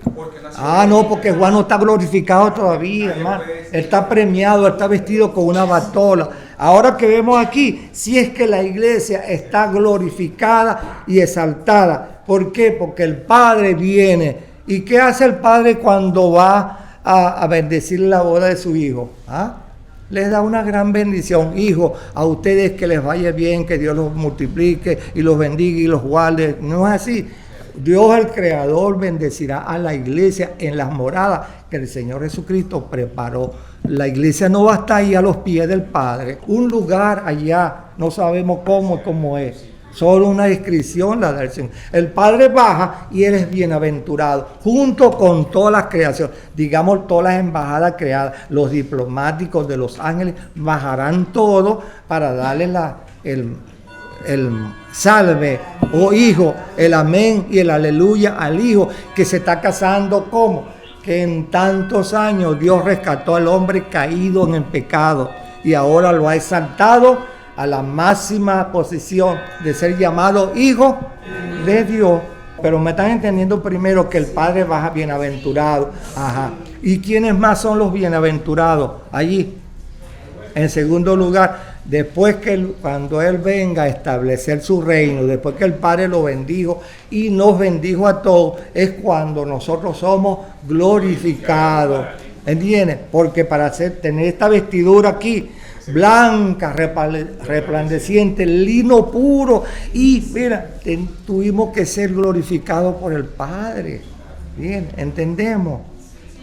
S2: No, porque Juan no está glorificado todavía, hermano. Él está premiado, él está vestido con una batola. Ahora que vemos aquí, si es que la iglesia está glorificada y exaltada. ¿Por qué? Porque el Padre viene. ¿Y qué hace el Padre cuando va a bendecir la boda de su Hijo? Les da una gran bendición. Hijo, a ustedes que les vaya bien, que Dios los multiplique y los bendiga y los guarde. No es así. Dios el Creador bendecirá a la iglesia en las moradas que el Señor Jesucristo preparó. La iglesia no va a estar ahí a los pies del Padre. Un lugar allá, no sabemos cómo es. Solo una descripción la del Señor. El Padre baja y Él es bienaventurado, junto con todas las creaciones. Digamos, todas las embajadas creadas, los diplomáticos de los ángeles bajarán todos para darle el salve, oh Hijo, el amén y el aleluya al Hijo que se está casando. ¿Cómo? Que en tantos años Dios rescató al hombre caído en el pecado y ahora lo ha exaltado a la máxima posición de ser llamado Hijo de Dios. pero me están entendiendo primero que el Padre baja bienaventurado. Ajá. ¿Y quiénes más son los bienaventurados? Allí. En segundo lugar, después que cuando Él venga a establecer su reino, después que el Padre lo bendijo y nos bendijo a todos, es cuando nosotros somos glorificados. ¿Entiendes? Porque para tener esta vestidura aquí, blanca, resplandeciente, lino puro, y mira, tuvimos que ser glorificados por el Padre. Bien, entendemos.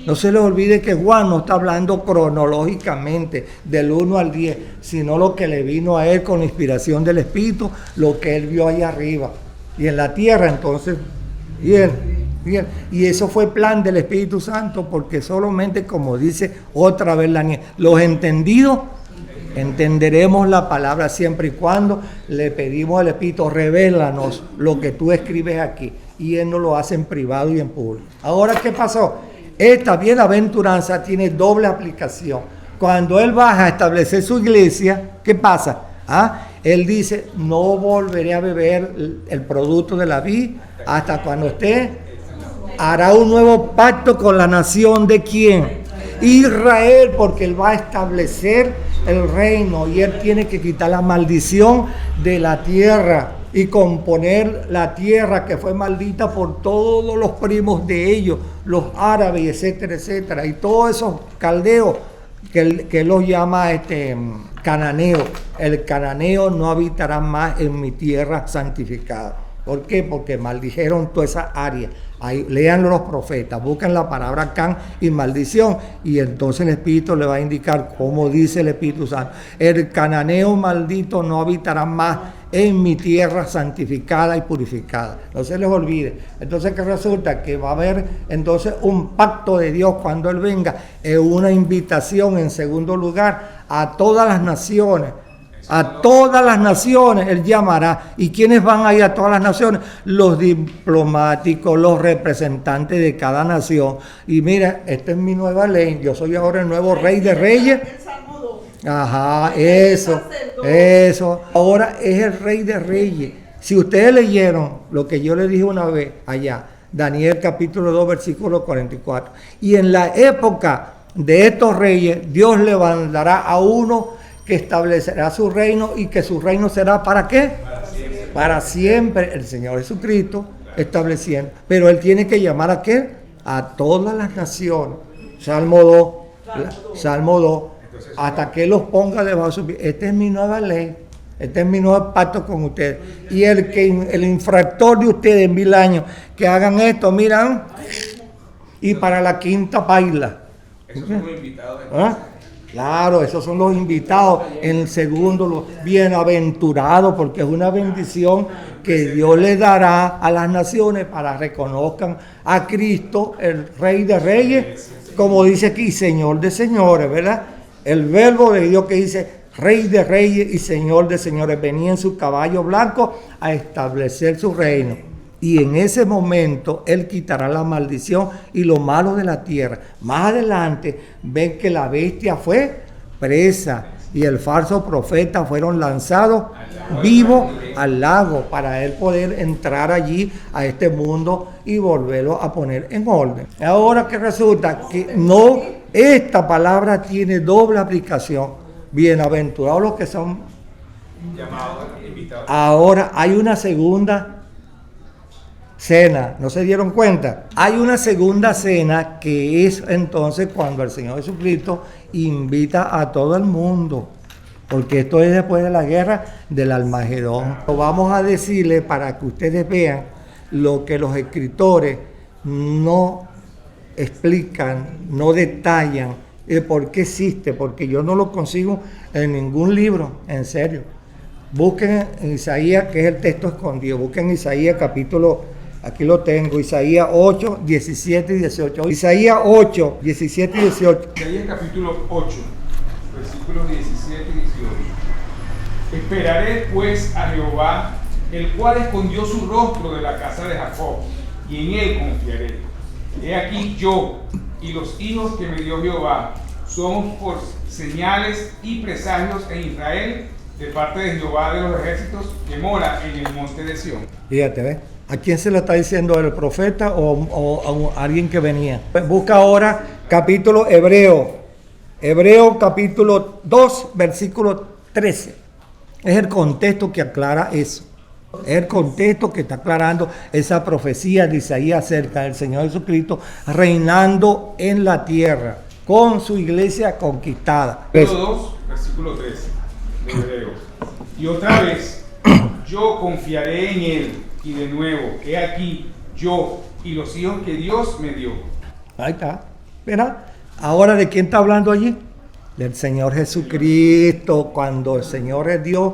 S2: No se les olvide que Juan no está hablando cronológicamente del 1 al 10, sino lo que le vino a él con la inspiración del Espíritu, lo que él vio allá arriba. Y en la tierra, entonces, bien. Y eso fue plan del Espíritu Santo, porque solamente, como dice otra vez la niña, los entendidos entenderemos la palabra siempre y cuando le pedimos al Espíritu, revélanos lo que tú escribes aquí. Y Él nos lo hace en privado y en público. Ahora, ¿qué pasó? Esta bienaventuranza tiene doble aplicación. Cuando Él baja a establecer su iglesia, ¿qué pasa? Él dice, no volveré a beber el producto de la vid hasta cuando esté. Hará un nuevo pacto con la nación de quién? Israel, porque Él va a establecer el reino y Él tiene que quitar la maldición de la tierra y componer la tierra que fue maldita por todos los primos de ellos, los árabes, etcétera, etcétera, y todos esos caldeos que él los llama cananeo. El cananeo no habitará más en mi tierra santificada. ¿Por qué? Porque maldijeron toda esa área. Ahí, lean los profetas, busquen la palabra can y maldición, y entonces el Espíritu le va a indicar cómo dice el Espíritu Santo. El cananeo maldito no habitará más en mi tierra santificada y purificada. No se les olvide. Entonces, ¿qué resulta? Que va a haber entonces un pacto de Dios cuando Él venga. Es una invitación, en segundo lugar, a todas las naciones. A todas las naciones Él llamará. ¿Y quiénes van a ir a todas las naciones? Los diplomáticos, los representantes de cada nación. Y mira, esta es mi nueva ley. Yo soy ahora el nuevo Rey de Reyes. Ajá, eso. Ahora es el Rey de Reyes. Si ustedes leyeron lo que yo les dije una vez allá, Daniel capítulo 2, versículo 44. Y en la época de estos reyes, Dios levantará a uno que establecerá su reino, y que su reino será ¿para qué? Para siempre. El Señor Jesucristo estableciendo. Pero Él tiene que llamar ¿a qué? A todas las naciones. Salmo 2. Hasta que los ponga debajo de su pie. Esta es mi nueva ley. Este es mi nuevo pacto con ustedes. Y el infractor de ustedes en 1000 años que hagan esto, miran, y para la quinta baila.
S6: Esos son los invitados.
S2: Claro, esos son los invitados. En segundo, los bienaventurados, porque es una bendición que Dios le dará a las naciones para que reconozcan a Cristo, el Rey de Reyes, como dice aquí, Señor de señores, ¿verdad? El verbo de Dios que dice Rey de Reyes y Señor de señores, venía en su caballo blanco a establecer su reino. Y en ese momento Él quitará la maldición y lo malo de la tierra. Más adelante ven que la bestia fue presa y el falso profeta fueron lanzados vivos al lago para Él poder entrar allí a este mundo y volverlo a poner en orden. Ahora que resulta que no, esta palabra tiene doble aplicación. Bienaventurados los que son
S6: llamados, invitados.
S2: Ahora hay una segunda cena, ¿no se dieron cuenta? Hay una segunda cena que es entonces cuando el Señor Jesucristo invita a todo el mundo, porque esto es después de la guerra del Almagedón. Vamos a decirle para que ustedes vean lo que los escritores no explican, no detallan por qué existe, porque yo no lo consigo en ningún libro, en serio. Busquen en Isaías, que es el texto escondido, busquen Isaías capítulo, aquí lo tengo, Isaías 8, 17 y 18. Isaías 8, 17 y 18.
S6: Isaías capítulo 8, versículos 17 y 18. Esperaré pues a Jehová, el cual escondió su rostro de la casa de Jacob, y en él confiaré. He aquí yo y los hijos que me dio Jehová, somos por señales y presagios en Israel, de parte de Jehová de los ejércitos que mora en el monte de Sión.
S2: Fíjate, ¿ves? ¿A quién se lo está diciendo? ¿El profeta o a alguien que venía? Busca ahora capítulo Hebreo capítulo 2, versículo 13. Es el contexto que aclara eso. Es el contexto que está aclarando esa profecía de Isaías acerca del Señor Jesucristo reinando en la tierra con su iglesia conquistada.
S6: Capítulo 2, versículo 13 de Hebreo. Y otra vez, yo confiaré en él, y de nuevo, he aquí, yo y los hijos que Dios me dio.
S2: Ahí está. ¿Verdad? Ahora, ¿de quién está hablando allí? Del Señor Jesucristo. Cuando el Señor es Dios,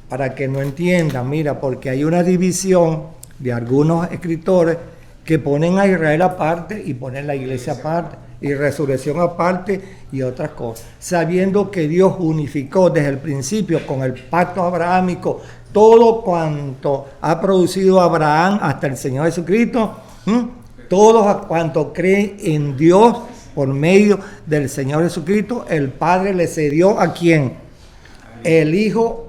S2: para que no entiendan, mira, porque hay una división de algunos escritores que ponen a Israel aparte y ponen la iglesia aparte, y resurrección aparte y otras cosas, sabiendo que Dios unificó desde el principio con el pacto abrahámico todo cuanto ha producido Abraham hasta el Señor Jesucristo, todos cuantos creen en Dios por medio del Señor Jesucristo, el Padre le cedió ¿a quién? El Hijo.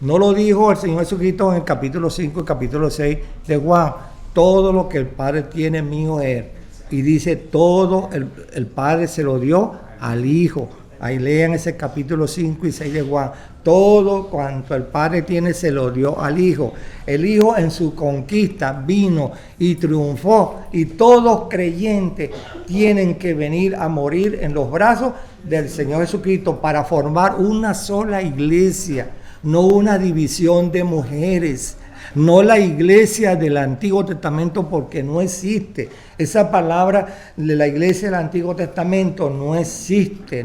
S2: No lo dijo el Señor Jesucristo en el capítulo 5 y capítulo 6 de Juan. Todo lo que el Padre tiene mío es. Y dice, todo el Padre se lo dio al Hijo. Ahí lean ese capítulo 5 y 6 de Juan. Todo cuanto el Padre tiene se lo dio al Hijo. El Hijo en su conquista vino y triunfó. Y todos creyentes tienen que venir a morir en los brazos del Señor Jesucristo para formar una sola iglesia. No una división de mujeres, no la iglesia del Antiguo Testamento, porque no existe. Esa palabra de la iglesia del Antiguo Testamento no existe.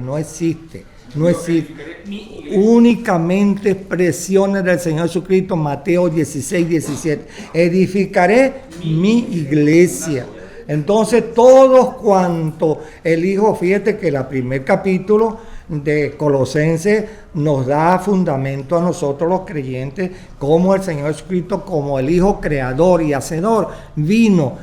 S2: Únicamente expresiones del Señor Jesucristo, Mateo 16, 17. Edificaré mi iglesia. Entonces, todos cuanto el Hijo, fíjate que el primer capítulo de Colosenses nos da fundamento a nosotros los creyentes, como el Señor Jesucristo, como el Hijo creador y hacedor, vino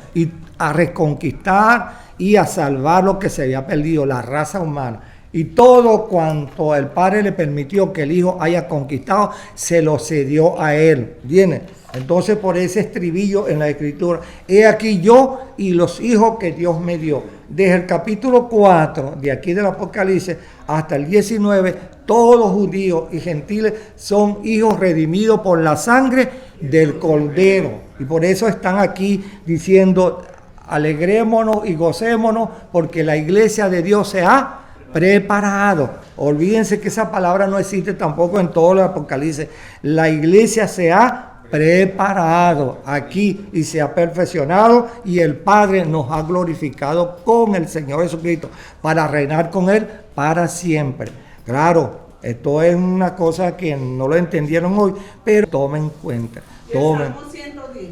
S2: a reconquistar y a salvar lo que se había perdido, la raza humana. Y todo cuanto el Padre le permitió que el Hijo haya conquistado, se lo cedió a Él. ¿Viene? Entonces, por ese estribillo en la Escritura, he aquí yo y los hijos que Dios me dio. Desde el capítulo 4 de aquí del Apocalipsis hasta el 19, todos judíos y gentiles son hijos redimidos por la sangre del Cordero. Y por eso están aquí diciendo, alegrémonos y gocémonos porque la iglesia de Dios se ha preparado. Olvídense que esa palabra no existe tampoco en todo el Apocalipsis. La iglesia se ha preparado aquí y se ha perfeccionado, y el Padre nos ha glorificado con el Señor Jesucristo para reinar con Él para siempre. Claro, esto es una cosa que no lo entendieron hoy, pero tomen en cuenta. Tomen.
S5: Salmo 110.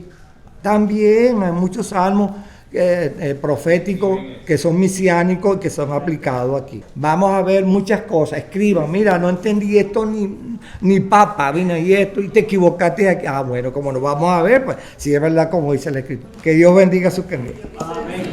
S2: También hay muchos salmos proféticos que son mesiánicos y que son aplicados aquí. Vamos a ver muchas cosas. Escriban, mira, no entendí esto ni papa, vino y esto, y te equivocaste aquí. Ah, bueno, como nos vamos a ver, pues si es verdad como dice la Escritura. Que Dios bendiga a sus queridos.
S8: Amén.